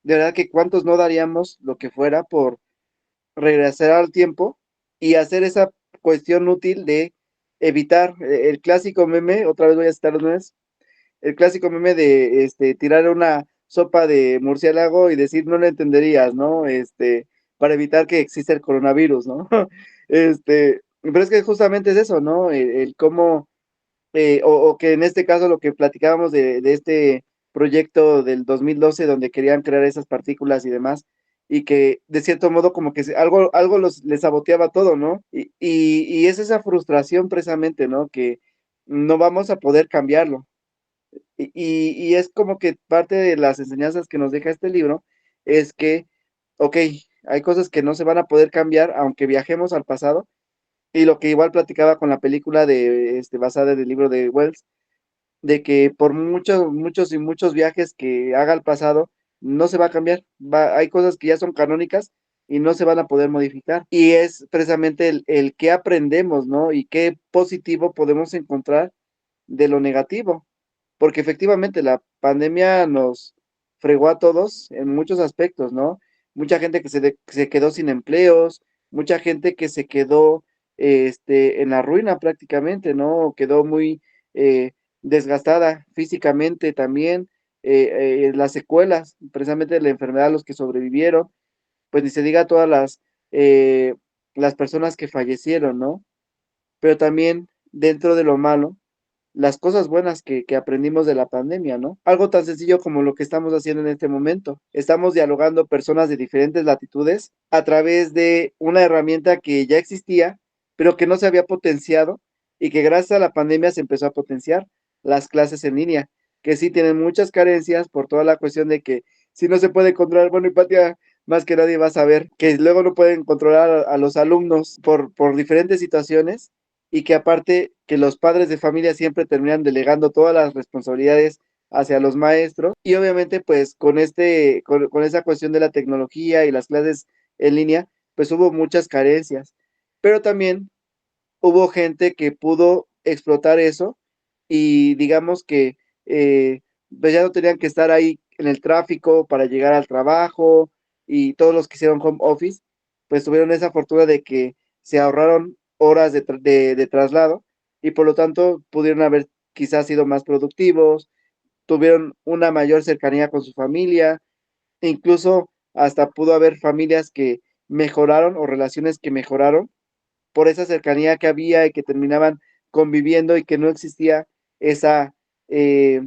de verdad que cuántos no daríamos lo que fuera por regresar al tiempo y hacer esa cuestión útil de evitar el clásico meme, otra vez voy a citar los memes, el clásico meme de tirar una sopa de murciélago y decir no lo entenderías, ¿no? Para evitar que exista el coronavirus, ¿no? Pero es que justamente es eso, ¿no? El cómo o que en este caso lo que platicábamos de este proyecto del 2012 donde querían crear esas partículas y demás, y que de cierto modo como que algo les saboteaba todo, ¿no? Y es esa frustración precisamente, ¿no? Que no vamos a poder cambiarlo. Y es como que parte de las enseñanzas que nos deja este libro es que, ok, hay cosas que no se van a poder cambiar aunque viajemos al pasado, y lo que igual platicaba con la película basada en el libro de Wells, de que por muchos, muchos y muchos viajes que haga al pasado, no se va a cambiar. Hay cosas que ya son canónicas y no se van a poder modificar. Y es precisamente el qué aprendemos, ¿no? Y qué positivo podemos encontrar de lo negativo. Porque efectivamente la pandemia nos fregó a todos en muchos aspectos, ¿no? Mucha gente que se quedó sin empleos, mucha gente que se quedó en la ruina prácticamente, ¿no? Quedó muy eh, desgastada físicamente también. Las secuelas, precisamente de la enfermedad, los que sobrevivieron, pues ni se diga todas las personas que fallecieron, ¿no? Pero también dentro de lo malo, las cosas buenas que aprendimos de la pandemia, ¿no? Algo tan sencillo como lo que estamos haciendo en este momento. Estamos dialogando personas de diferentes latitudes a través de una herramienta que ya existía, pero que no se había potenciado y que gracias a la pandemia se empezó a potenciar, las clases en línea, que sí tienen muchas carencias por toda la cuestión de que si no se puede controlar, bueno, Hipatia, más que nadie va a saber que luego no pueden controlar a los alumnos por diferentes situaciones, y que aparte que los padres de familia siempre terminan delegando todas las responsabilidades hacia los maestros, y obviamente pues con esa cuestión de la tecnología y las clases en línea, pues hubo muchas carencias, pero también hubo gente que pudo explotar eso y digamos que pues ya no tenían que estar ahí en el tráfico para llegar al trabajo, y todos los que hicieron home office, pues tuvieron esa fortuna de que se ahorraron horas de traslado y por lo tanto pudieron haber quizás sido más productivos, tuvieron una mayor cercanía con su familia, e incluso hasta pudo haber familias que mejoraron o relaciones que mejoraron por esa cercanía que había y que terminaban conviviendo y que no existía esa, eh,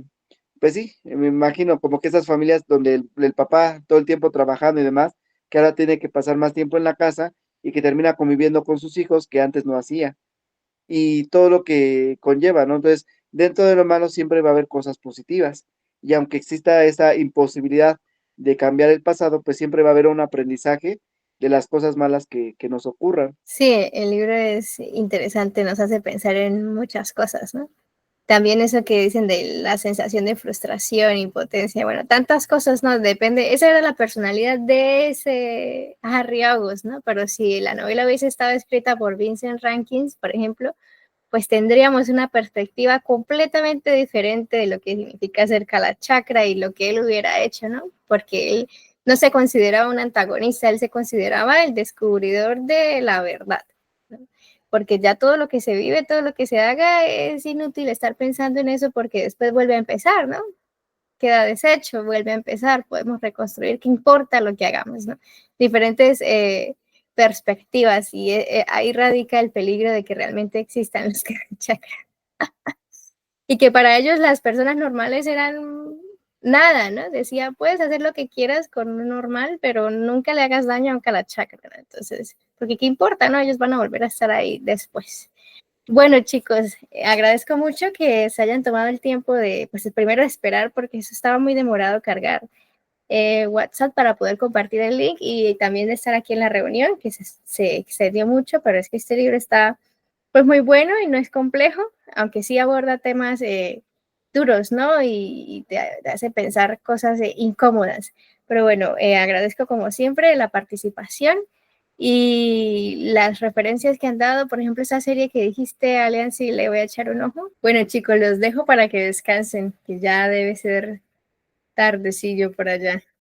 pues sí, me imagino como que esas familias donde el papá todo el tiempo trabajando y demás, que ahora tiene que pasar más tiempo en la casa y que termina conviviendo con sus hijos que antes no hacía, y todo lo que conlleva, ¿no? Entonces, dentro de lo malo siempre va a haber cosas positivas, y aunque exista esa imposibilidad de cambiar el pasado, pues siempre va a haber un aprendizaje de las cosas malas que nos ocurran.
Sí, el libro es interesante, nos hace pensar en muchas cosas, ¿no? También eso que dicen de la sensación de frustración, impotencia, bueno, tantas cosas, ¿no? Depende, esa era la personalidad de ese Harry August, ¿no? Pero si la novela hubiese estado escrita por Vincent Rankins, por ejemplo, pues tendríamos una perspectiva completamente diferente de lo que significa ser Kalachakra y lo que él hubiera hecho, ¿no? Porque él no se consideraba un antagonista, él se consideraba el descubridor de la verdad, ¿no? Porque ya todo lo que se vive, todo lo que se haga, es inútil estar pensando en eso porque después vuelve a empezar, ¿no? Queda deshecho, vuelve a empezar, podemos reconstruir, ¿qué importa lo que hagamos, ¿no? Diferentes perspectivas y ahí radica el peligro de que realmente existan los chakras. Y que para ellos las personas normales eran nada, ¿no? Decía, puedes hacer lo que quieras con un normal, pero nunca le hagas daño a un kalachakra, ¿no? Entonces, porque qué importa, ¿no? Ellos van a volver a estar ahí después. Bueno, chicos, agradezco mucho que se hayan tomado el tiempo de, pues, primero esperar, porque eso estaba muy demorado cargar WhatsApp para poder compartir el link y también de estar aquí en la reunión, que se excedió mucho, pero es que este libro está pues muy bueno y no es complejo, aunque sí aborda temas duros, ¿no? Y te hace pensar cosas incómodas. Pero bueno, agradezco como siempre la participación y las referencias que han dado, por ejemplo, esa serie que dijiste, Allianz, y le voy a echar un ojo. Bueno, chicos, los dejo para que descansen, que ya debe ser tardecillo por allá.